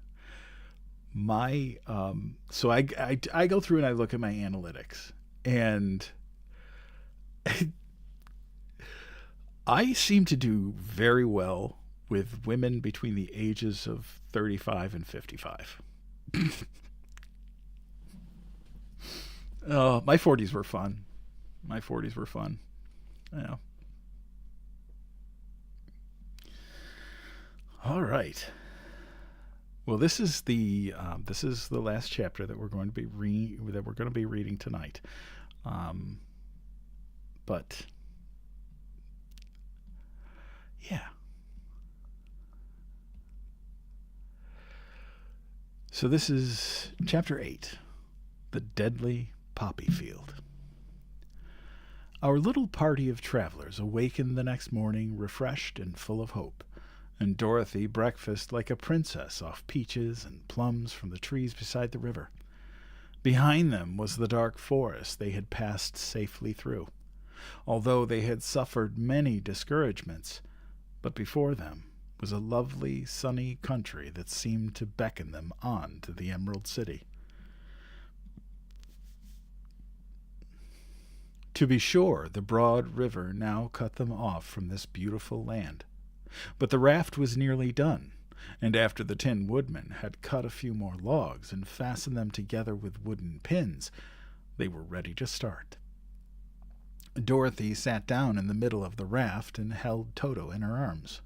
So I go through and I look at my analytics, and I seem to do very well with women between the ages of 35 and 55. My 40s were fun. Yeah. All right. Well, this is the last chapter that we're going to be reading tonight. But Yeah. So this is Chapter 8, The Deadly Poppy Field. Our little party of travelers awakened the next morning refreshed and full of hope, and Dorothy breakfasted like a princess off peaches and plums from the trees beside the river. Behind them was the dark forest they had passed safely through, although they had suffered many discouragements, but before them was a lovely, sunny country that seemed to beckon them on to the Emerald City. To be sure, the broad river now cut them off from this beautiful land, but the raft was nearly done, and after the Tin Woodman had cut a few more logs and fastened them together with wooden pins, they were ready to start. Dorothy sat down in the middle of the raft and held Toto in her arms.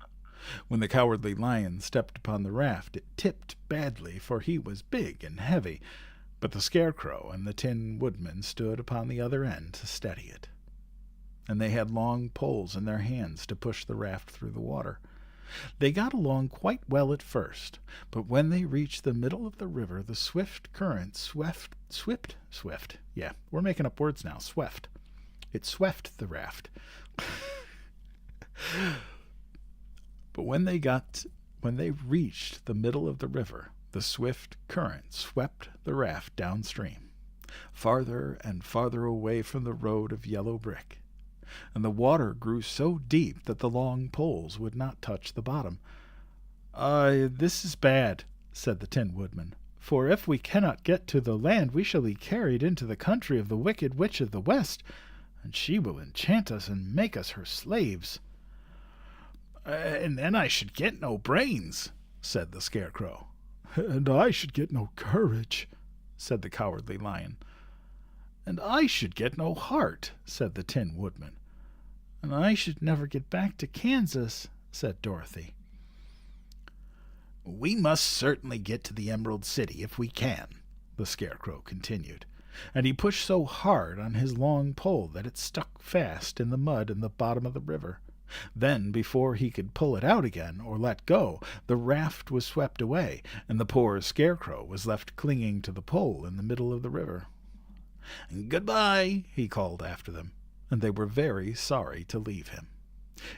When the Cowardly Lion stepped upon the raft, it tipped badly, for he was big and heavy, but the Scarecrow and the Tin Woodman stood upon the other end to steady it, and they had long poles in their hands to push the raft through the water. They got along quite well at first, but when they reached the middle of the river, the swift current swept. Yeah, we're making up words now. Swept. It swept the raft. But when they reached the middle of the river, the swift current swept the raft downstream, farther and farther away from the road of yellow brick, and the water grew so deep that the long poles would not touch the bottom. This is bad," said the Tin Woodman, "for if we cannot get to the land, we shall be carried into the country of the Wicked Witch of the West, and she will enchant us and make us her slaves." "And then I should get no brains," said the Scarecrow. "And I should get no courage," said the Cowardly Lion. "And I should get no heart," said the Tin Woodman. "And I should never get back to Kansas," said Dorothy. "We must certainly get to the Emerald City if we can," the Scarecrow continued, and he pushed so hard on his long pole that it stuck fast in the mud in the bottom of the river. Then, before he could pull it out again or let go, the raft was swept away, and the poor Scarecrow was left clinging to the pole in the middle of the river. "Goodbye," he called after them, and they were very sorry to leave him.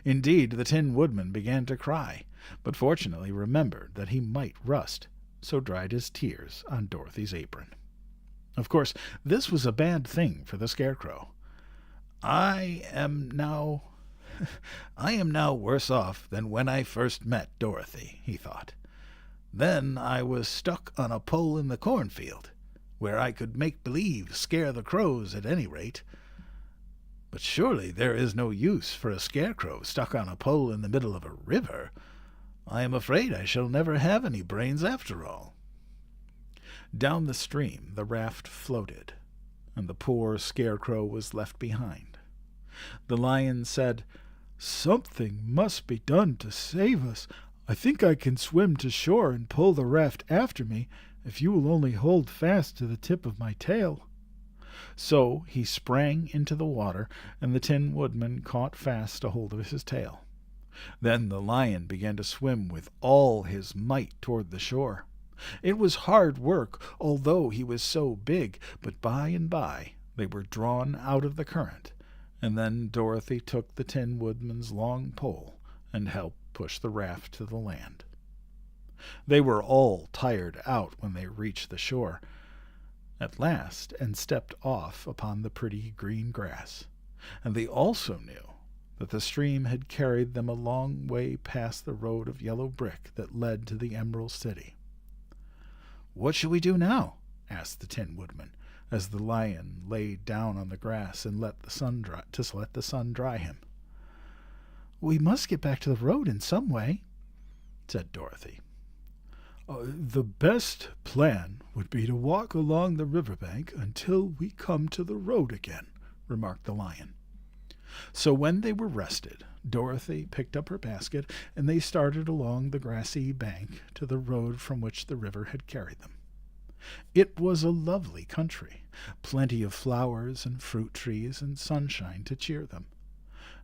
Indeed, the Tin Woodman began to cry, but fortunately remembered that he might rust, so dried his tears on Dorothy's apron. Of course, this was a bad thing for the Scarecrow. I am now worse off than when I first met Dorothy," he thought. "Then I was stuck on a pole in the cornfield, where I could make believe scare the crows at any rate. But surely there is no use for a Scarecrow stuck on a pole in the middle of a river. I am afraid I shall never have any brains after all." Down the stream the raft floated, and the poor Scarecrow was left behind. The Lion said, "Something must be done to save us. I think I can swim to shore and pull the raft after me, if you will only hold fast to the tip of my tail." So he sprang into the water, and the Tin Woodman caught fast a hold of his tail. Then the Lion began to swim with all his might toward the shore. It was hard work, although he was so big, but by and by they were drawn out of the current, and then Dorothy took the Tin Woodman's long pole and helped push the raft to the land. They were all tired out when they reached the shore at last and stepped off upon the pretty green grass, and they also knew that the stream had carried them a long way past the road of yellow brick that led to the Emerald City. "What shall we do now?" asked the Tin Woodman, as the Lion lay down on the grass and let the sun dry him. "We must get back to the road in some way," said Dorothy. "The best plan would be to walk along the riverbank until we come to the road again," remarked the Lion. So when they were rested, Dorothy picked up her basket, and they started along the grassy bank to the road from which the river had carried them. It was a lovely country, plenty of flowers and fruit trees and sunshine to cheer them.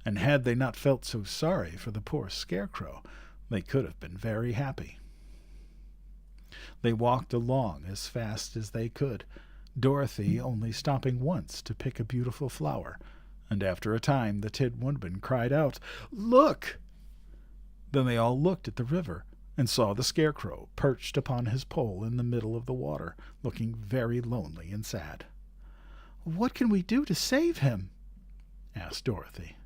and had they not felt so sorry for the poor Scarecrow, they could have been very happy. They walked along as fast as they could, Dorothy only stopping once to pick a beautiful flower, and after a time the Tin Woodman cried out, "Look!" Then they all looked at the river and saw the Scarecrow perched upon his pole in the middle of the water, looking very lonely and sad. "What can we do to save him?" asked Dorothy.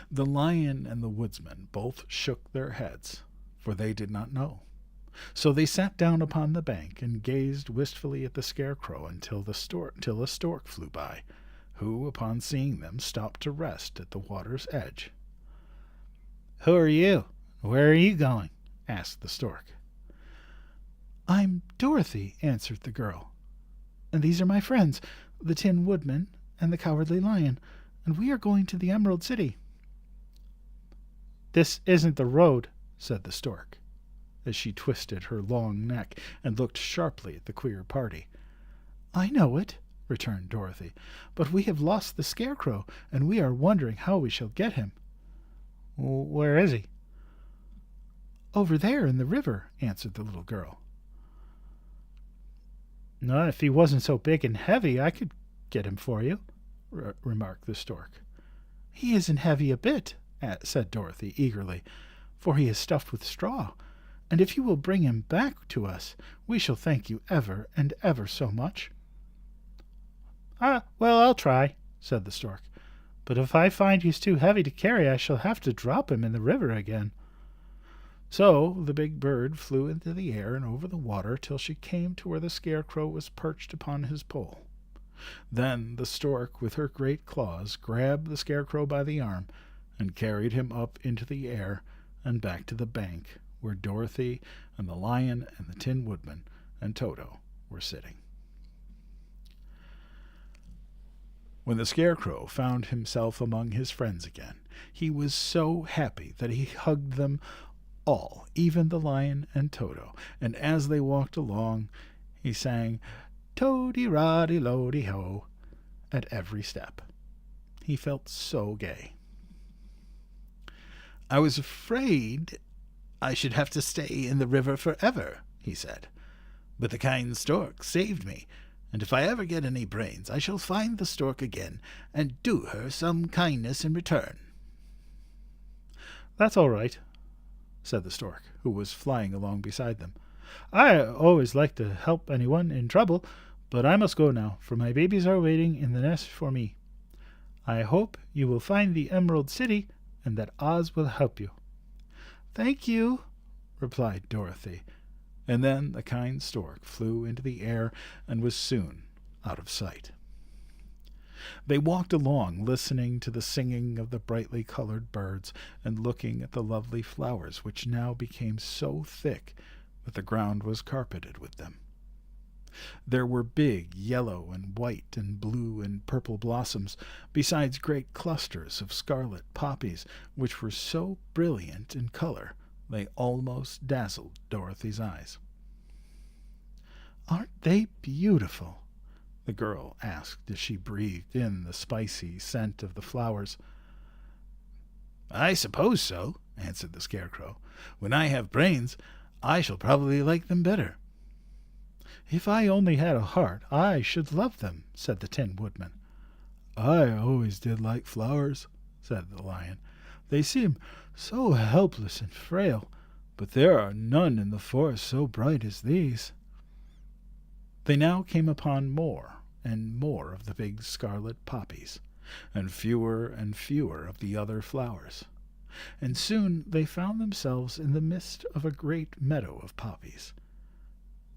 The Lion and the Woodsman both shook their heads, for they did not know. So they sat down upon the bank and gazed wistfully at the Scarecrow until a stork flew by, who, upon seeing them, stopped to rest at the water's edge. "Who are you? Where are you going?" asked the stork. "I'm Dorothy," answered the girl. "And these are my friends, the Tin Woodman and the Cowardly Lion, and we are going to the Emerald City." "This isn't the road," said the stork, as she twisted her long neck and looked sharply at the queer party. "I know it," returned Dorothy, "but we have lost the Scarecrow, and we are wondering how we shall get him." "Where is he?" "Over there in the river," answered the little girl. "No, if he wasn't so big and heavy, I could get him for you," remarked the stork. "He isn't heavy a bit," said Dorothy eagerly, "for he is stuffed with straw, and if you will bring him back to us, we shall thank you ever and ever so much." Well, I'll try," said the stork, "but if I find he's too heavy to carry, I shall have to drop him in the river again." So the big bird flew into the air and over the water till she came to where the Scarecrow was perched upon his pole. Then the stork, with her great claws, grabbed the Scarecrow by the arm and carried him up into the air and back to the bank, where Dorothy and the Lion and the Tin Woodman and Toto were sitting. When the Scarecrow found himself among his friends again, he was so happy that he hugged them all, even the Lion and Toto, and as they walked along, he sang "Tody-roddy-lody-ho" at every step. He felt so gay. "I was afraid I should have to stay in the river forever," he said, "but the kind stork saved me, and if I ever get any brains, I shall find the stork again and do her some kindness in return." "That's all right," said the stork, who was flying along beside them. "I always like to help anyone in trouble, but I must go now, for my babies are waiting in the nest for me. I hope you will find the Emerald City, and that Oz will help you." "Thank you," replied Dorothy, and then the kind stork flew into the air and was soon out of sight. They walked along, listening to the singing of the brightly colored birds and looking at the lovely flowers, which now became so thick that the ground was carpeted with them. There were big yellow and white and blue and purple blossoms, besides great clusters of scarlet poppies, which were so brilliant in color they almost dazzled Dorothy's eyes. "Aren't they beautiful?" the girl asked as she breathed in the spicy scent of the flowers. "I suppose so," answered the Scarecrow. "When I have brains, I shall probably like them better." "If I only had a heart, I should love them," said the Tin Woodman. "I always did like flowers," said the Lion. "They seem so helpless and frail, but there are none in the forest so bright as these." They now came upon more and more of the big scarlet poppies, and fewer of the other flowers, and soon they found themselves in the midst of a great meadow of poppies.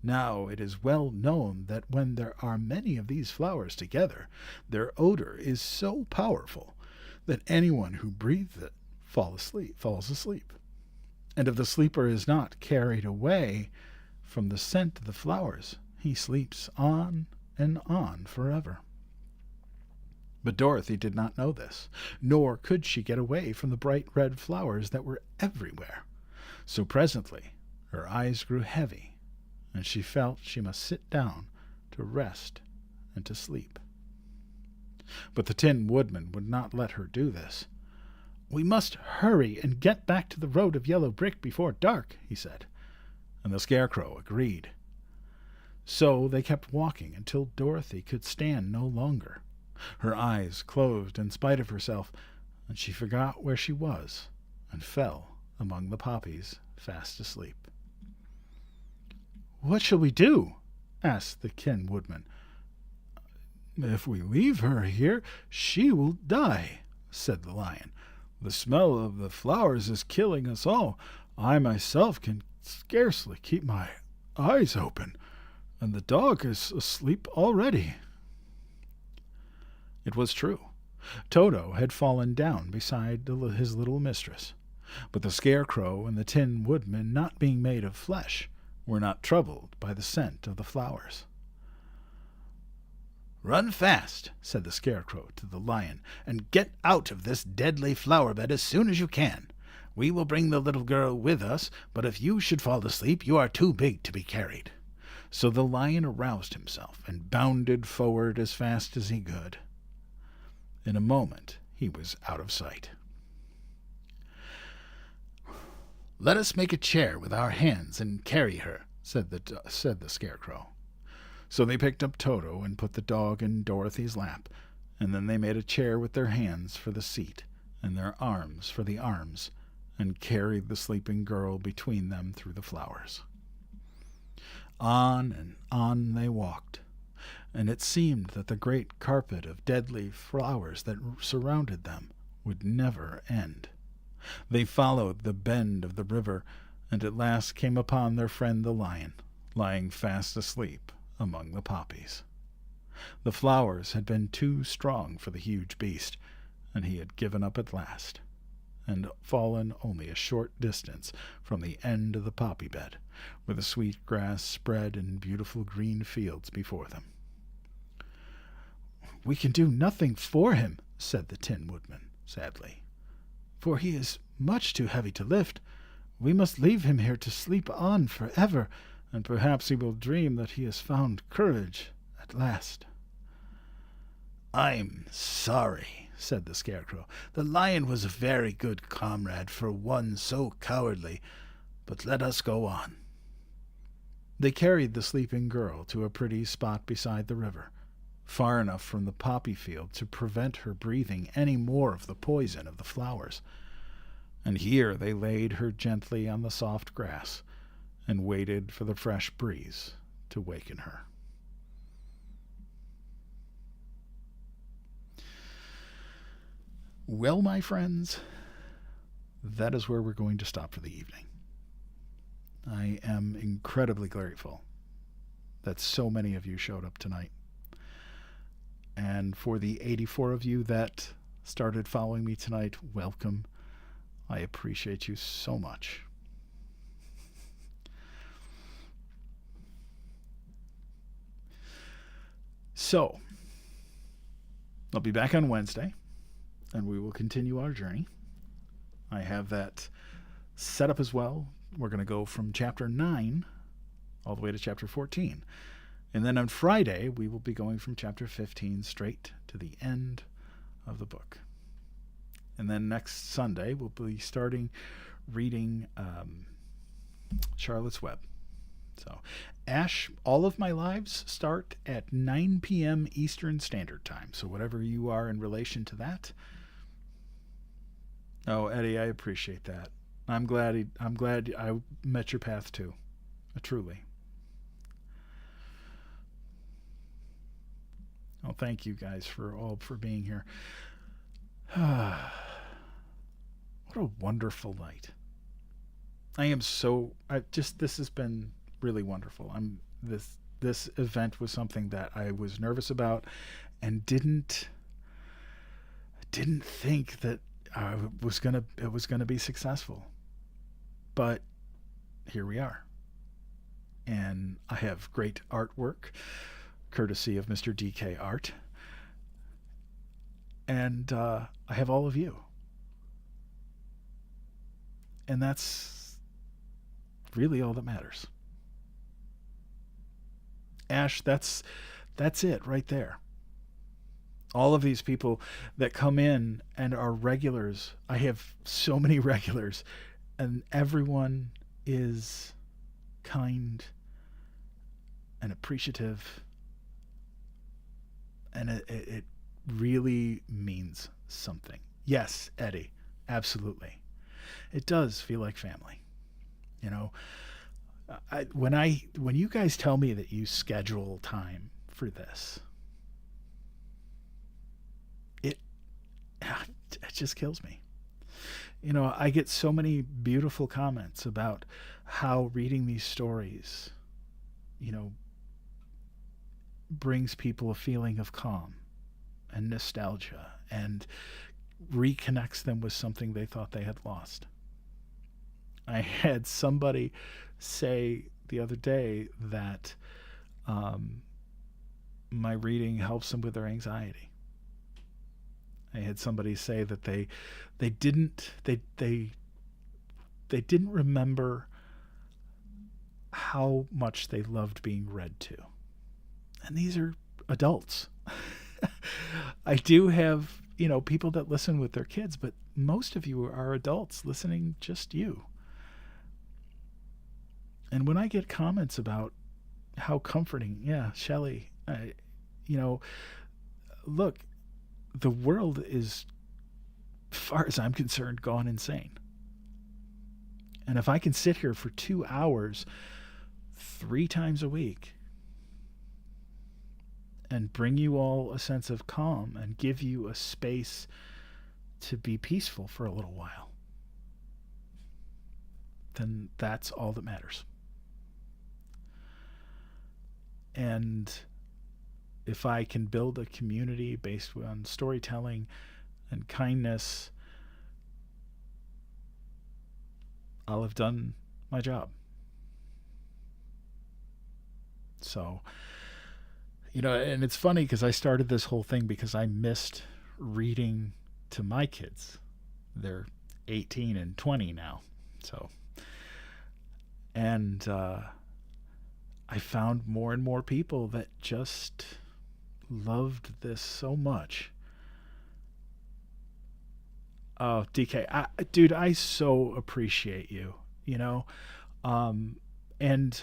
Now it is well known that when there are many of these flowers together, their odor is so powerful that anyone who breathes it falls asleep. And if the sleeper is not carried away from the scent of the flowers, he sleeps on and on forever. But Dorothy did not know this, nor could she get away from the bright red flowers that were everywhere. So presently her eyes grew heavy, and she felt she must sit down to rest and to sleep. But the Tin Woodman would not let her do this. We must hurry and get back to the road of yellow brick before dark, he said, and the Scarecrow agreed. So they kept walking until Dorothy could stand no longer. Her eyes closed in spite of herself, and she forgot where she was and fell among the poppies, fast asleep. "What shall we do?" asked the Tin Woodman. "If we leave her here, she will die," said the Lion. "The smell of the flowers is killing us all. I myself can scarcely keep my eyes open, and the dog is asleep already." It was true. Toto had fallen down beside his little mistress, but the Scarecrow and the Tin Woodman, not being made of flesh, were not troubled by the scent of the flowers. "Run fast," said the Scarecrow to the Lion, "and get out of this deadly flower bed as soon as you can. We will bring the little girl with us, but if you should fall asleep, you are too big to be carried." So the Lion aroused himself and bounded forward as fast as he could. In a moment he was out of sight. "Let us make a chair with our hands and carry her," said the Scarecrow. So they picked up Toto and put the dog in Dorothy's lap, and then they made a chair with their hands for the seat and their arms for the arms, and carried the sleeping girl between them through the flowers. On and on they walked, and it seemed that the great carpet of deadly flowers that surrounded them would never end. They followed the bend of the river, and at last came upon their friend the Lion, lying fast asleep among the poppies. The flowers had been too strong for the huge beast, and he had given up at last, and fallen only a short distance from the end of the poppy bed, where the sweet grass spread in beautiful green fields before them. "We can do nothing for him," said the Tin Woodman sadly, "for he is much too heavy to lift. We must leave him here to sleep on forever, and perhaps he will dream that he has found courage at last." "I'm sorry," said the Scarecrow. "The Lion was a very good comrade for one so cowardly, but let us go on." They carried the sleeping girl to a pretty spot beside the river, far enough from the poppy field to prevent her breathing any more of the poison of the flowers, and here they laid her gently on the soft grass and waited for the fresh breeze to waken her. Well, my friends, that is where we're going to stop for the evening. I am incredibly grateful that so many of you showed up tonight. And for the 84 of you that started following me tonight, welcome. I appreciate you so much. So, I'll be back on Wednesday, and we will continue our journey. I have that set up as well. We're going to go from chapter 9 all the way to chapter 14. And then on Friday, we will be going from chapter 15 straight to the end of the book. And then next Sunday, we'll be starting reading Charlotte's Web. So, Ash, all of my lives start at 9 p.m. Eastern Standard Time. So whatever you are in relation to that. Oh, Eddie, I appreciate that. I'm glad I met your path too. Truly. Oh, thank you guys for being here. What a wonderful night. This has been really wonderful. This event was something that I was nervous about and didn't think that it was gonna be successful. But here we are. And I have great artwork, courtesy of Mr. DK Art. And I have all of you. And that's really all that matters. Ash, that's it right there. All of these people that come in and are regulars. I have so many regulars, and everyone is kind and appreciative, and it really means something. Yes, Eddie, absolutely. It does feel like family. You know, when you guys tell me that you schedule time for this, it it just kills me. You know, I get so many beautiful comments about how reading these stories, you know, brings people a feeling of calm and nostalgia and reconnects them with something they thought they had lost. I had somebody say the other day that um, my reading helps them with their anxiety. I had somebody say that they didn't they didn't remember how much they loved being read to. And these are adults. I do have, you know, people that listen with their kids, but most of you are adults listening, just you. And when I get comments about how comforting, yeah, Shelley, you know, look, the world is, as far as I'm concerned, gone insane. And if I can sit here for 2 hours, 3 times a week, and bring you all a sense of calm and give you a space to be peaceful for a little while, then that's all that matters. And if I can build a community based on storytelling and kindness, I'll have done my job. So, you know, and it's funny because I started this whole thing because I missed reading to my kids. They're 18 and 20 now. So, and I found more and more people that just loved this so much. Oh, DK, dude, I so appreciate you, you know? And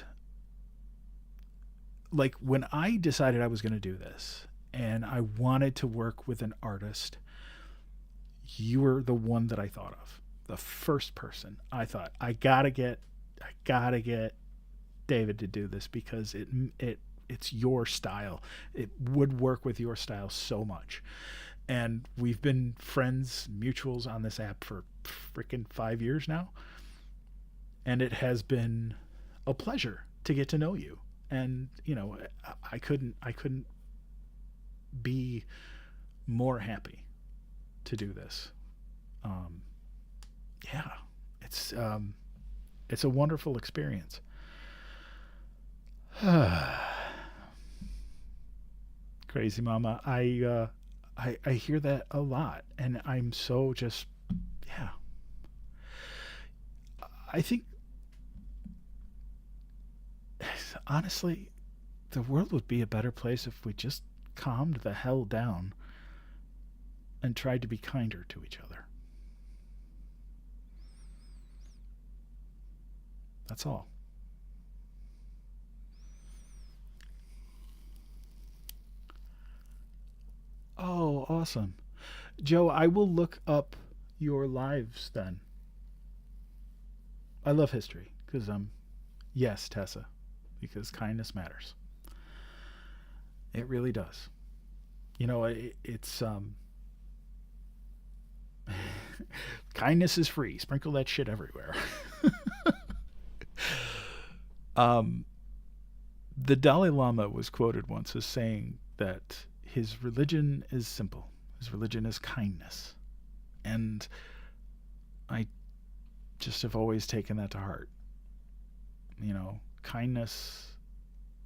like when I decided I was going to do this and I wanted to work with an artist, you were the one that I thought of. The first person I thought I gotta get David to do this because it's your style. It would work with your style so much. And we've been friends, mutuals on this app for freaking 5 years now. And it has been a pleasure to get to know you. And, you know, I couldn't be more happy to do this. Um, yeah, it's a wonderful experience. Crazy Mama, I hear that a lot, and I'm so just, yeah. I think honestly, the world would be a better place if we just calmed the hell down and tried to be kinder to each other. That's all. Oh, awesome. Joe, I will look up your lives then. I love history because yes, Tessa, because kindness matters. It really does. You know, it's kindness is free. Sprinkle that shit everywhere. um, the Dalai Lama was quoted once as saying that his religion is simple. His religion is kindness. And I just have always taken that to heart. You know, kindness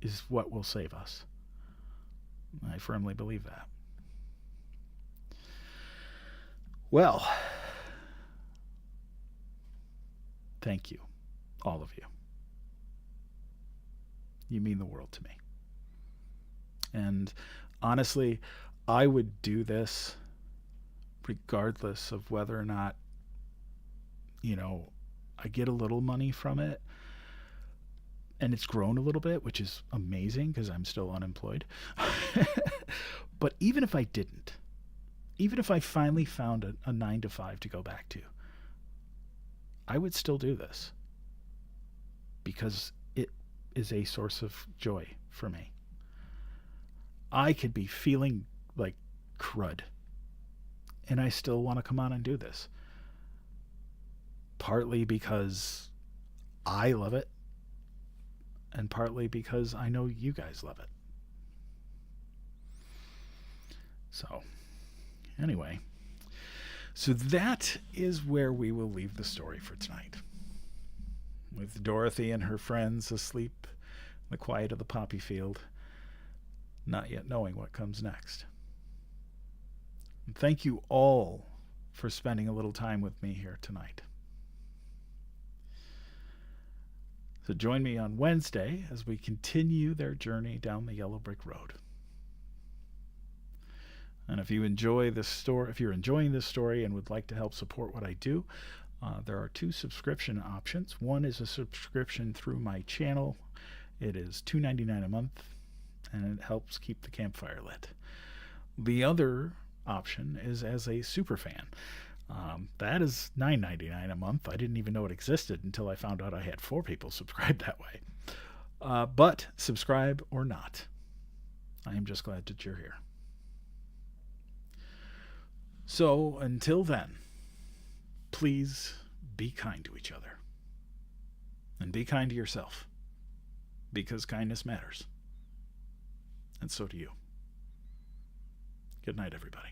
is what will save us. I firmly believe that. Well, thank you, all of you. You mean the world to me. And honestly, I would do this regardless of whether or not, you know, I get a little money from it. And it's grown a little bit, which is amazing because I'm still unemployed. But even if I didn't, even if I finally found a 9 to 5 to go back to, I would still do this because it is a source of joy for me. I could be feeling like crud, and I still want to come on and do this. Partly because I love it, and partly because I know you guys love it. So, anyway, so that is where we will leave the story for tonight. With Dorothy and her friends asleep in the quiet of the poppy field, not yet knowing what comes next. And thank you all for spending a little time with me here tonight. So join me on Wednesday as we continue their journey down the yellow brick road. And if you enjoy this story, if you're enjoying this story and would like to help support what I do, there are 2 subscription options. One is a subscription through my channel. It is $2.99 a month, and it helps keep the campfire lit. The other option is as a super fan. That is $9.99 a month. I didn't even know it existed until I found out I had 4 people subscribed that way. But subscribe or not, I am just glad that you're here. So until then, please be kind to each other. And be kind to yourself. Because kindness matters. And so do you. Good night, everybody.